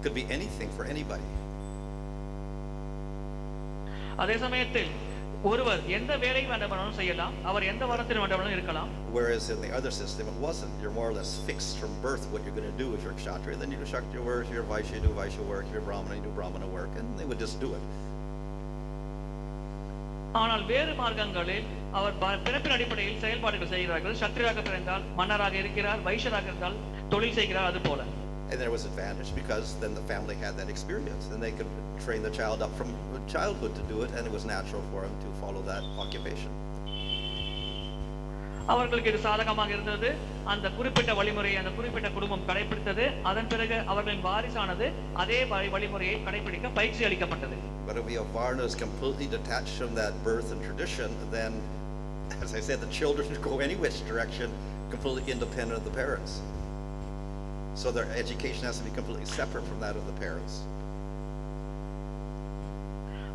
could be anything for anybody. அதே சமயத்தில் ஒருவர் எந்த வேலை வேண்டுமானாலும் செய்யலாம், அவர் எந்த வர்ணத்தில் வேண்டுமானாலும் இருக்கலாம். Whereas in the other system it wasn't. You're more or less fixed from birth what you're going to do. If you're kshatriya, then you do kshatriya work. If you're vaishya, you do vaishya work. If you're brahmana, you do brahmana work, and they would just do it. ஆனால் வேறு மார்க்கங்களில் அவர் பிறப்பின் அடிப்படையில் செயல்பாடுகள் செய்கிறார்கள். சத்திரியராக பிறந்தால் மன்னராக இருக்கிறார், வைஷ்யராக இருந்தால் தொழில் செய்கிறார், அது போல. And there was advantage because then the family had that experience and they could train the child up from childhood to do it, and it was natural for him to follow that occupation. அவர்களுக்கு இது சாதகமாக இருந்தது. அந்த குறிப்பிட்ட வழிமுறையை அந்த குறிப்பிட்ட குடும்பம் கடைபிடித்தது. அதன் பிறகு அவர்களின் வாரிசானது அதே வழிமுறையை கடைபிடிக்க பயிற்சி அளிக்கப்பட்டது. But if we have varnas completely detached from that birth and tradition, then, as I said, the children go any which direction, completely independent of the parents. So their education has to be completely separate from that of the parents.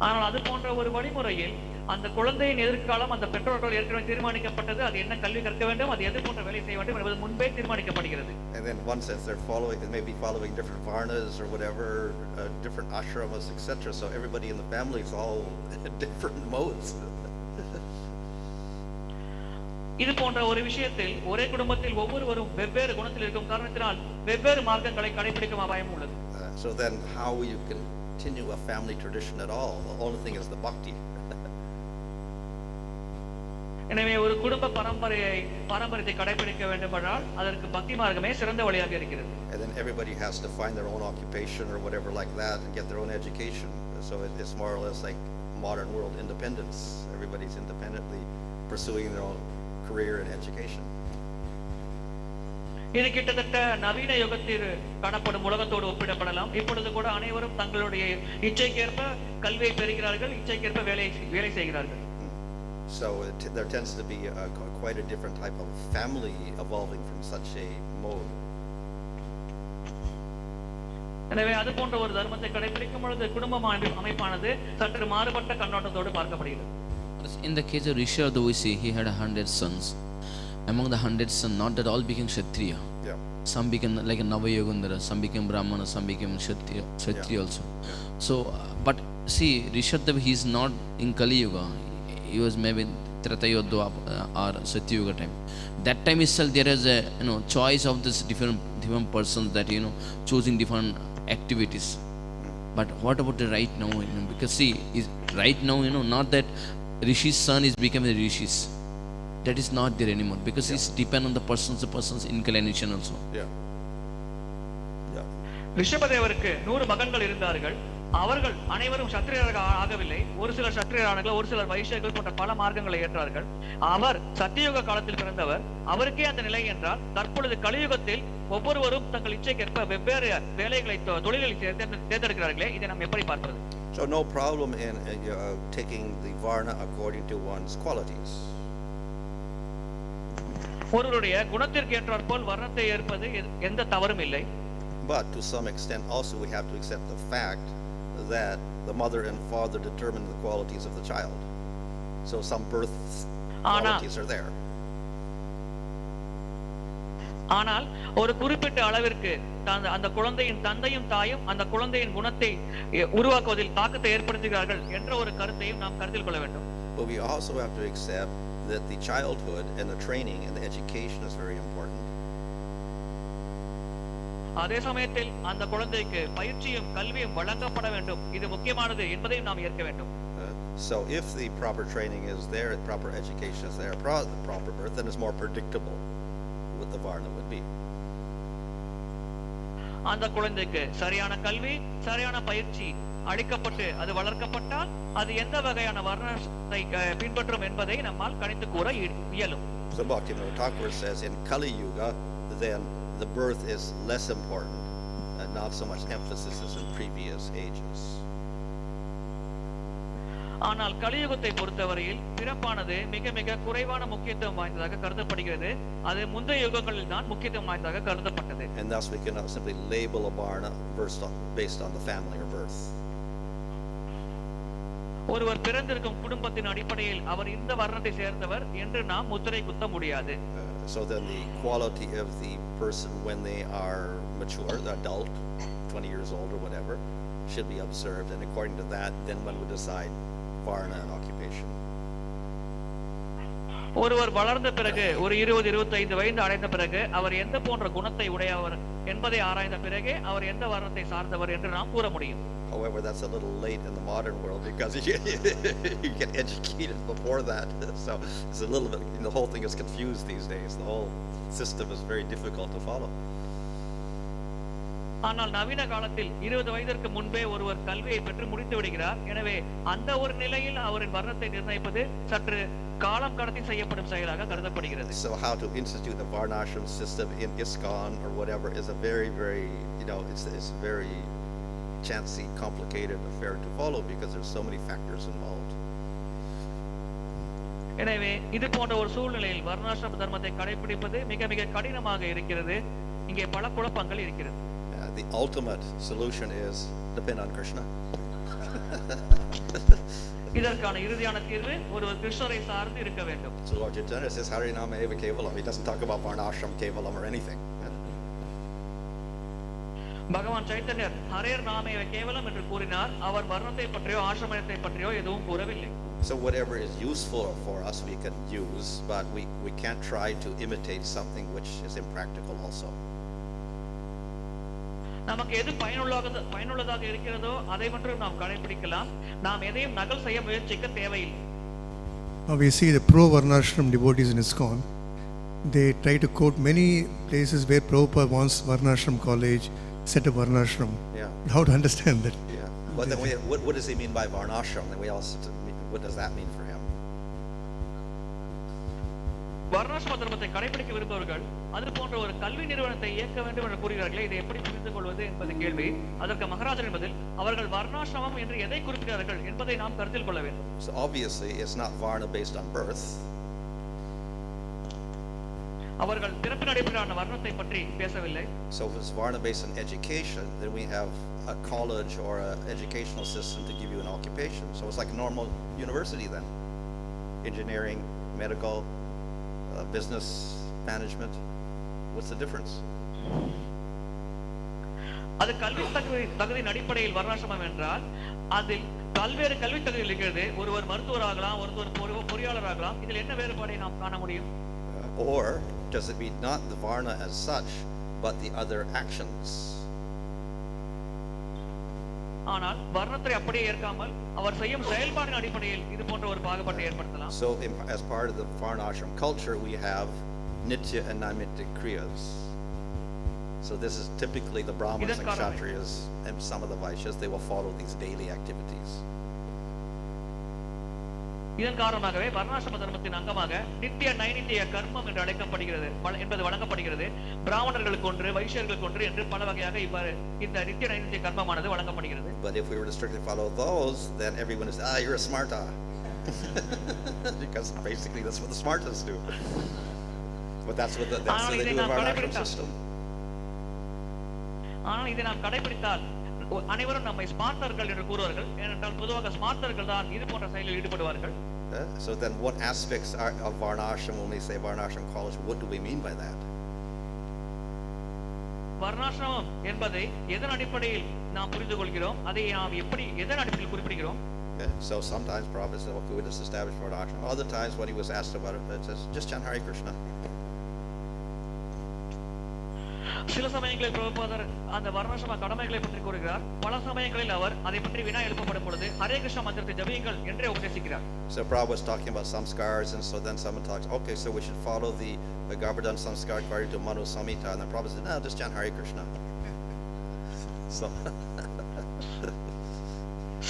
ஆனால் அது போன்ற ஒரு வழிமுறையில் அந்த குழந்தையின் எதிர்காலம் அந்த பெற்றோர்கள் ஏற்கனவே தீர்மானிக்கப்பட்டது. அது என்ன கல்வி கற்க வேண்டும், அது எது போன்ற வேலை செய்ய வேண்டும் என்பது முன்பே தீர்மானிக்கப்படுகிறது. And then one sense they're following, they may be following different varnas or whatever, different ashramas, etc. So everybody in the family is all different modes. இது போன்ற ஒரு விஷயத்தில் ஒரே குடும்பத்தில் ஒவ்வொருவரும் வெவ்வேறு குணத்தில் இருக்கும் காரணத்தினால் வெவ்வேறு மார்க்கங்களை கடைபிடிக்கும் அபாயம் உள்ளது. So then how you continue a family tradition at all? The only thing is the bhakti. எனவே ஒரு குடும்ப பாரம்பரியத்தை கடைபிடிக்க வேண்டுமானால் அதற்கு பக்தி மார்க்கமே சிறந்த வழியாக இருக்கிறது. And then everybody has to find their own occupation or whatever like that and get their own education. So it's more or less like modern world independence. Everybody's independently pursuing their own career and education. இது கிட்டத்தட்ட நவீன யுகத்தில் காணப்படும் உலகத்தோடு ஒப்பிடப்படலாம். இப்பொழுது கூட அனைவரும் தங்களுடைய இச்சைக்கேற்ப கல்வியை பெறுகிறார்கள், இச்சைக்கேற்ப வேலை செய்கிறார்கள். So there tends to be quite a different type of family evolving from such a mode. எனவே அது போன்ற ஒரு தர்மத்தை கடைபிடிக்கும் பொழுது குடும்ப அமைப்பானது சற்று மாறுபட்ட கண்ணோட்டத்தோடு பார்க்கப்படுகிறது. In the case of Rishabha, we see he had 100 sons. Among the 100 sons, not that all became Kshatriya. Yeah. Some became like a Navayogandhara, some became Brahmana, some became Kshatriya also. So, but see, Rishabha, he is not in Kali Yuga. He was maybe Tretayodhva or Satyuga time. That time itself, there is a choice of this different persons that choosing different activities. But what about the right now? Because see, right now, not that Rishi's son is becoming Rishis. That is not there anymore because it's depend on the person's inclination also. ரிஷபதேவருக்கு 100 மகன்கள் இருந்தார்கள். அவர்கள் அனைவரும் சத்திரியராக ஆகவில்லை. ஒரு சிலர் சத்திரியரானார்கள், ஒரு சிலர் வைஷ்யர்கள் போன்ற பல மார்க்கங்களை ஏற்றார்கள். அவர் சத்தியுக காலத்தில் பிறந்தவர். அவருக்கே அந்த நிலை என்றால் தற்பொழுது கலியுகத்தில் ஒவ்வொருவரும் தங்கள் இச்சைக்கேற்ப வெவ்வேறு வேலைகளை தொழில்களை தேர்ந்தெடுக்கிறார்களே, இதை நாம் எப்படி பார்ப்பது? So no problem in taking the varna according to one's qualities. ஒருவருடைய குணத்திற்கு ஏற்றாற்போல் வர்ணத்தை ஏற்பது எந்த தவறும் இல்லை. But to some extent also we have to accept the fact that the mother and father determine the qualities of the child. So some birth qualities are there. ஆனால் ஒரு குறிப்பிட்ட அளவிற்கு அந்த குழந்தையின் தந்தையும் தாயும் அந்த குழந்தையின் குணத்தை உருவாக்குவதில் தாக்கத்தை ஏற்படுத்துகிறார்கள் என்ற ஒரு கருத்தையும் நாம் கருத்தில் கொள்ள வேண்டும். But we also have to accept that the childhood and the training and the education is very important. அதே சமயத்தில் அந்த குழந்தைக்கு பயிற்சியும் கல்வியும் வழங்கப்பட வேண்டும். இது முக்கியமானது என்பதையும் நாம் ஏற்க வேண்டும். So if the proper training is there, the proper education is there, the proper birth, then it's more predictable what the varna would be. அந்த குழந்தைக்கு சரியான கல்வி, சரியான பயிற்சி அளிக்கப்பட்டு அது வளர்க்கப்பட்டால் அது எந்த வகையான வர்ணத்தை பின்பற்றும் என்பதை நம்மால் கணித்து கூற இயலும். So Bhakti Thakur says in Kali Yuga, then the birth is less important and not so much emphasis as in previous ages. ஆனால் கலியுகத்தை பொறுத்தவரையில் பிறப்பானது மிக மிக குறைவான முக்கியத்துவம் வாய்ந்ததாக கருதப்படுகிறது. அது முந்தைய யுகங்களில் தான் முக்கியத்துவம் வாய்ந்ததாக கருதப்பட்டது. And thus we cannot simply label a varna based on the family or birth. ஒருவர் பிறந்திருக்கும் குடும்பத்தின் அடிப்படையில் அவர் இந்த வர்ணத்தை சேர்ந்தவர் என்று நாம் முத்திரை குத்த முடியாது. So then the quality of the person when they are mature, the adult, 20 years old or whatever, should be observed, and according to that then one would decide varna and occupation. ஒருவர் வளர்ந்த பிறகு ஒரு 20-25 வயது அடைந்த பிறகு அவர் எந்த போன்ற குணத்தை உடையவர் என்பதை ஆராய்ந்த பிறகே அவர் எந்த வர்ணத்தை சார்ந்தவர் என்று நாம் கூற முடியும். However, that's a little late in the modern world because you get educated before that. So it's a little bit, the whole thing is confused these days. The whole system is very difficult to follow. ஆனால் நவீன காலத்தில் 20 வயதிற்கு முன்பே ஒருவர் கல்வியை பெற்று முடித்து விடுகிறார். எனவே அந்த ஒரு நிலையில் அவரின் வர்ணத்தை நிர்ணயிப்பது சற்று காலம் கடத்தி செய்யப்படும் செயலாக கருதப்படுகிறது. So how to institute a varnashram system in ISKCON or whatever is a very, very, it's very chancy, complicated affair to follow because there's so many factors involved. எனவே இது போன்ற ஒரு சூழ்நிலையில் வர்ணாசிரம தர்மத்தை கடைபிடிப்பது மிக மிக கடினமாக இருக்கிறது. இங்கே பல குழப்பங்கள் இருக்கிறது. The ultimate solution is depend on Krishna. இதற்கான இறுதியான தீர்வு ஒருவர் கிருஷ்ணரை சார்ந்து இருக்க வேண்டும். So Lord Chaitanya says Harinama eva kevalam. He doesn't talk about varnashram kevalam or anything. பகவான் சைத்தன்யர் ஹரேர் நாமேவ கேவலம் என்று கூறினார். அவர் வர்ணத்தை பற்றியோ ஆசிரமத்தை பற்றியோ எதுவும் கூறவில்லை. So whatever is useful for us we can use, but we can't try to imitate something which is impractical also. நமக்கு எது பயனுள்ளதாக இருக்கிறதோ அதை மட்டும் நாம் கடைபிடிக்கலாம். நாம் எதையும் நகல் செய்ய முயற்சிக்க தேவையில்லை. We see the pro-Varnashram devotees in ISKCON. They try to quote many places where Prabhupada wants Varnashram college, set a Varnashram. Yeah. How to understand that? Yeah. But then what does he mean by Varnashram? Then we also, what does that mean for him? வர்ணாசிரம தர்மத்தை கடைபிடிக்க விரும்புபவர்கள் அது போன்ற ஒரு கல்வி நிறுவனத்தை இயக்க வேண்டும் என்று கூறுகிறார்களே, இதை எப்படி புரிந்து கொள்வது என்பது கேள்வி. அதற்கு மகாராஜர் என்பதில் அவர்கள் வர்ணாசிரமம் என்று எதை குறிப்பிட்டார்கள் என்பதை நாம் கருத்தில் கொள்ள வேண்டும். So obviously it's not varna based on birth. அவர்கள் பிறப்பின் அடிப்படையிலான வர்ணத்தை பற்றி பேசவில்லை. So if it's varna based on education, then we have a college or an educational system to give you an occupation. So it's like a normal university then. Engineering, medical, business, management. What's the difference? அது கல்வி தகுதியின் அடிப்படையில் வர்ணாசிரமம் என்றால் அதில் பல்வேறு கல்வி தகுதி இருக்கிறது. ஒருவர் மருத்துவராகலாம், ஒருவர் பொறியாளராகலாம். இதில் என்ன வேறுபாடை நாம் காண முடியும்? Or does it mean not the varna as such, but the other actions? ஆனால் வர்ணத்தை அப்படியே ஏற்காமல் அவர் செய்யும் செயல்பாட்டின் அடிப்படையில் இது போன்ற ஒரு பாகுபாட்டை ஏற்படுத்தலாம். So as part of the varnashram culture we have nitya and naimitya kriyas. So this is typically the brahmanas and kshatriyas and some of the vaishyas, they will follow these daily activities. இதன் காரணமாகவே வர்ணாசிரம தர்மத்தின் அங்கமாக நித்திய நைநித்திய கர்மம் என்று அழைக்கப்படுகிறது என்பது வழங்கப்படுகிறது. பிராமணர்களுக்கு ஒன்று, வைஷ்யர்களுக்கு ஒன்று என்று பல வகையாக இவ்வாறு இந்த நித்திய நைநித்திய கர்மமானது வழங்கப்படுகிறது. But if we were to strictly follow those, then everyone is you're a smarta. Because basically that's what the smartas do. But that's what they do in our varnashram system. ஆனால் இதை நாம் கடைபிடித்தால் அனைவரும் நம்மை ஸ்மார்த்தர்கள் என்று கூறுவார்கள். ஏனென்றால் பொதுவாக ஸ்மார்த்தர்கள் தான் இது போன்ற செயலில் ஈடுபடுவார்கள். So then what aspects of varnashram, when we say varnashram college, what do we mean by that? வர்ணாசிரமம் என்பதை எதன் அடிப்படையில் நாம் புரிந்து கொள்கிறோம், அதை நாம் எப்படி எதன் அடிப்படையில் குறிப்பிடுகிறோம்? So sometimes Prabhupada said, okay, we just established varnashram. Other times when he was asked about it, it says, just chant Hare Krishna. சில சமயங்களில் பிரபுபாதர் அந்த வர்ணாசிரம கடமைகளை பற்றி கூறுகிறார். பல சமயங்களில் அவர் அதை பற்றி வினா எழுப்பப்படும் பொழுது ஹரே கிருஷ்ண மந்திரத்தை ஜபியுங்கள் என்றே உபதேசிக்கிறார். So Prabhupada was talking about samskars, and so then someone talks, okay, so we should follow the Govardhan samskar according to Manu Samhita, and then Prabhupada said, no, just chant Hare Krishna. So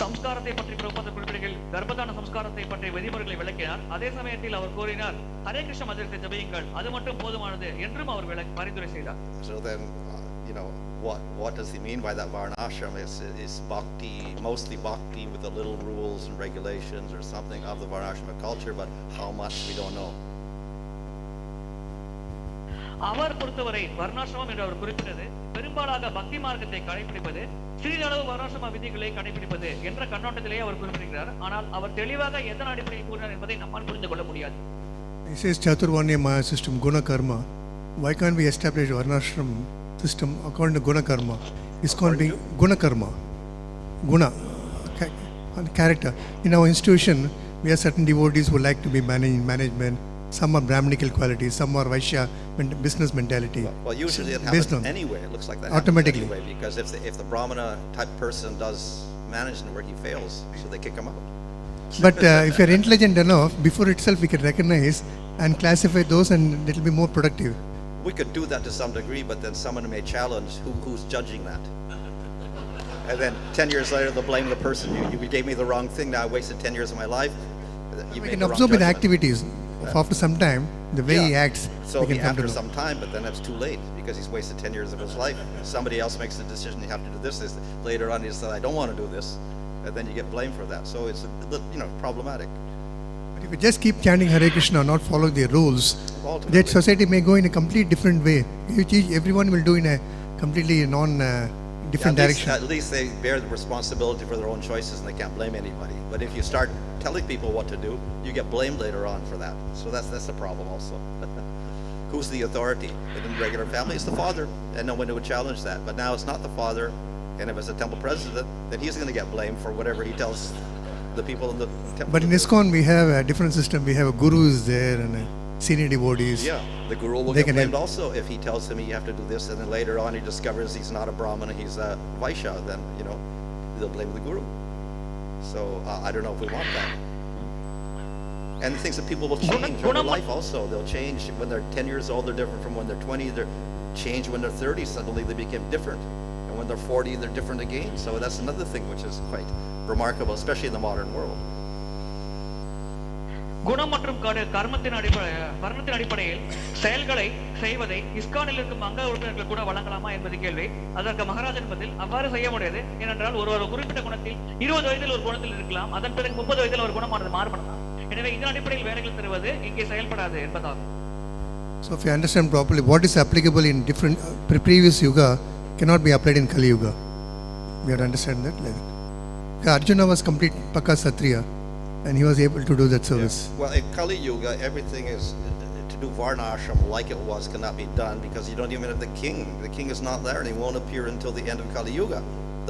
சம்ஸ்காரத்தை பற்றி பிரபுபாதர் குறிப்பிடுகையில் கர்ப்பதான சம்ஸ்காரத்தை பற்றி விதிமுறைகளை விளக்கினார். அதே சமயத்தில் அவர் கூறினார், ஹரே கிருஷ்ண மந்திரத்தை ஜபியுங்கள், அது மட்டும் போதுமானது என்றும் அவர் பரிந்துரை செய்தார். So then, what does he mean by that varnashram? Is bhakti, mostly bhakti with the little rules and regulations or something of the varnashrama culture, but how much we don't know. அவர் பொறுத்தவரை வர்ணாசிரமம் என்று அவர் குறிப்பிட்டது பெரும்பாலாக பக்தி மார்க்கத்தை கடைபிடிப்பது, சிறிதளவு வர்ணாசிரம விதிகளை கடைபிடிப்பது என்ற கண்ணோட்டத்திலேயே அவர் குறிப்பிடுகிறார். ஆனால் அவர் தெளிவாக எதன் அடிப்படையில் கூறினார் என்பதை நம்மால் புரிந்து கொள்ள முடியாது. He says Chaturvanya Maya system, Guna Karma. Why can't we establish Varnashram system according to Guna Karma? It's called being Guna Karma. Guna, character. In our institution, we have certain devotees who like to be in management. Some are Brahminical qualities, some are Vaishya business mentality. Well, usually it happens anyway. It looks like that automatically anyway, because if the Brahmana type person does management work, he fails, so they kick him out. But if you're intelligent enough, before itself we can recognize and classify those, and it will be more productive. We could do that to some degree, but then someone may challenge who's judging that. And then 10 years later, they'll blame the person. You gave me the wrong thing, now I wasted 10 years of my life. We can observe in activities. After some time, the way he acts, so after some time, but then it's too late because he's wasted 10 years of his life. Somebody else makes the decision, you have to do this. Later on, he says, I don't want to do this. And then you get blamed for that. So it's problematic. But if you just keep chanting Hare Krishna, not follow the rules, that society may go in a complete different way. Everyone will do in a completely different direction. At least they bear the responsibility for their own choices and they can't blame anybody. But if you start telling people what to do, you get blamed later on for that. So that's the problem also. Who's the authority? In the regular family, it's the father, and no one would challenge that. But now it's not the father, and if it's a temple president, then he's going to get blamed for whatever he tells the people in the temple. But in ISKCON, we have a different system. We have a guru is there and senior devotees. Yeah, the guru will get blamed also if he tells him you have to do this, and then later on he discovers he's not a Brahmana, he's a Vaishya, then, they'll blame the guru. So I don't know if we want that. And the things that people will change over life also. They'll change when they're 10 years old, they're different from when they're 20. They're changed when they're 30, suddenly they became different. And when they're 40, they're different again. So that's another thing which is quite remarkable, especially in the modern world. குணம் மற்றும் வர்ணத்தின் அடிப்படையில் செயல்களை செய்வதை இஸ்கானில் இருக்கும் அங்க உறுப்பினர்கள் கூட வழங்கலாமா என்பது கேள்வி. அதற்கு மகாராஜன் பதில், அவ்வாறு செய்ய முடியாது. ஏனென்றால் ஒரு குறிப்பிட்ட குணத்தில் 20 வயதில் ஒரு குணத்தில் இருக்கலாம், அதன் பிறகு 30 வயதில் ஒரு குணமானது மாறுபடலாம். எனவே இதன் அடிப்படையில் வேலைகள் தருவது இங்கே செயல்படாது என்பதாகும். So if you understand properly, what is applicable in different previous yuga cannot be applied in Kali Yuga. We have to understand that. Arjuna was complete Pakka Satriya, and he was able to do that service. Yeah. Well, in Kali Yuga, everything is to do varnashram like it was cannot be done because you don't even have the king. The king is not there, and he won't appear until the end of Kali Yuga.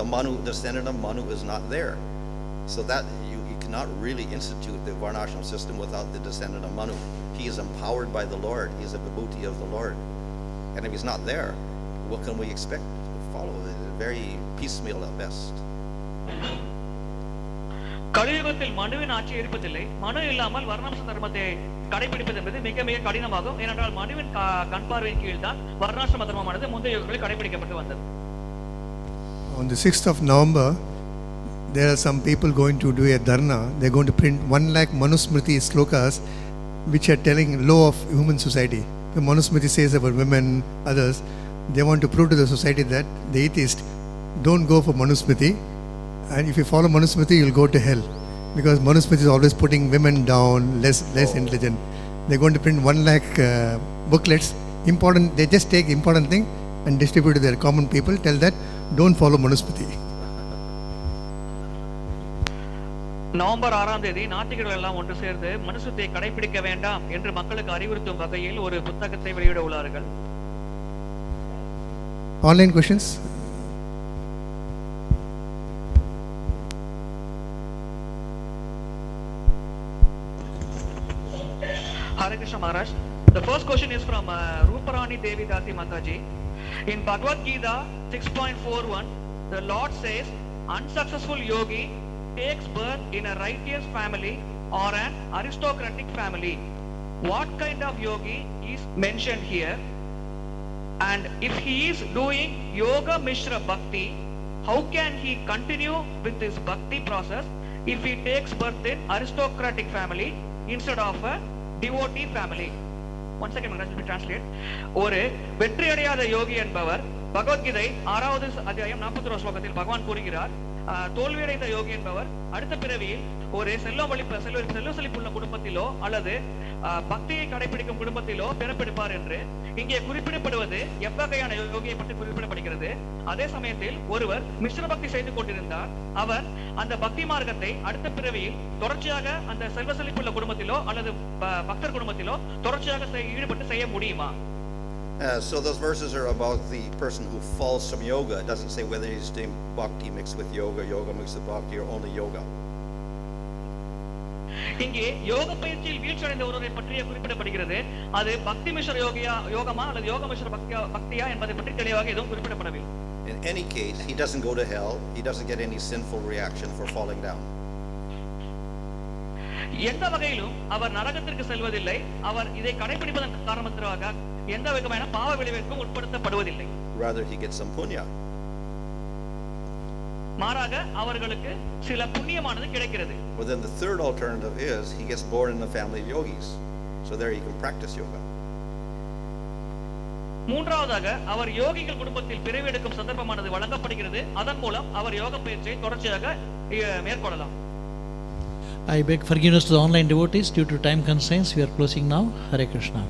The Manu, descendant of Manu, is not there, so that you cannot really institute the varnashram system without the descendant of Manu. He is empowered by the Lord. He is a vibhuti of the Lord, and if he's not there, what can we expect to follow? It's very piecemeal at best. கலியுகத்தில் மனுவின் ஆட்சி இருப்பதில்லை. மனு இல்லாமல் வர்ணாசிரம தர்மத்தை கடைபிடிப்பது என்பது மிக மிக கடினமாகும். ஏனென்றால் மனுவின் கண் பார்வையின் கீழ் தான் வர்ணாசிரம தர்மமானது முந்தைய யுகங்களில் கடைபிடிக்கப்பட்டு வந்தது. On the 6th of November, there are some people going to do a dharna. They're going to print 1 lakh Manusmriti slokas which are telling law of human society. The Manusmriti says about women, others. They want to prove to the society that the atheist don't go for Manusmriti, and if you follow Manusmriti, you'll go to hell, because Manusmriti is always putting women down, less intelligent. They're going to print 1 lakh booklets. Important. They just take important thing and distribute to their common people. Tell that, don't follow Manuspati. November 6ஆம் தேதி நாத்திகர்கள் எல்லாம் ஒன்று சேர்ந்து மனுசுத்தை கடைபிடிக்க வேண்டாம் என்று மக்களுக்கு அறிவுறுத்தும் வகையில் ஒரு புத்தகத்தை வெளியிட உள்ளார்கள். Online questions? Hare Krishna Maharaj. The first question is from Ruparani Devi Dati Mataji. In Bhagavad Gita 6.41, the Lord says, unsuccessful yogi takes birth in a righteous family or an aristocratic family. What kind of yogi is mentioned here? And if he is doing yoga mishra bhakti, how can he continue with his bhakti process if he takes birth in aristocratic family instead of a devotee family? One second, let me translate. ஒரு வெற்றி அடையாத யோகி என்பவர் பகவத்கீதை 6வது அத்தியாயம் 41 ஸ்லோகத்தில் பகவான் கூறுகிறார், தோல்வியடைந்த யோகி என்பவர் அடுத்த பிறவியில் ஒரு செல்வ செழிப்புள்ள குடும்பத்திலோ அல்லது பக்தியை கடைபிடிக்கும் குடும்பத்திலோ பிறப்பெடுப்பார் என்று இங்கே குறிப்பிடப்படுவது எவ்வகையான யோகியை பற்றி குறிப்பிடப்படுகிறது. அதே சமயத்தில் ஒருவர் மிஸ்ர பக்தி செய்து கொண்டிருந்தார், அவர் அந்த பக்தி மார்க்கத்தை அடுத்த பிறவியில் தொடர்ச்சியாக அந்த செல்வ செழிப்புள்ள குடும்பத்திலோ அல்லது பக்தர் குடும்பத்திலோ தொடர்ச்சியாக ஈடுபட்டு செய்ய முடியுமா? So those verses are about the person who falls from yoga. It doesn't say whether he's doing bhakti mixed with yoga, yoga mixed with bhakti, or only yoga. இங்கே யோக பயிற்சியில் வீழ்ச்சி அடைந்த ஒருவரை பற்றிய குறிப்பிடப்படுகிறது. அது பக்தி மிஸ்ர யோகமா அல்லது யோக மிஸ்ர பக்தியா என்பதை பற்றி தெளிவாக எதுவும் குறிப்பிடப்படவில்லை. In any case, he doesn't go to hell. He doesn't get any sinful reaction for falling down. எந்த வகையிலும் அவர் நரகத்திற்கு செல்வதில்லை. அவர் இதை கடைபிடிப்பதன் காரணமாக எந்த விதமான பாவ விளைவிற்கும் உட்படுத்தப்படுவதில்லை. Rather, he gets some punya. மாறாக அவர்களுக்கு சில புண்ணியமானது கிடைக்கிறது. Well, then the third alternative is he gets born in a family of yogis. So there he can practice yoga. மூன்றாவதாக அவர் யோகிகள் குடும்பத்தில் பிறவி எடுக்கும் சந்தர்ப்பமானது வழங்கப்படுகிறது. அதன் மூலம் அவர் யோக பயிற்சியை தொடர்ச்சியாக மேற்கொள்ளலாம். I beg forgiveness to the online devotees due to time constraints. We are closing now. Hare Krishna.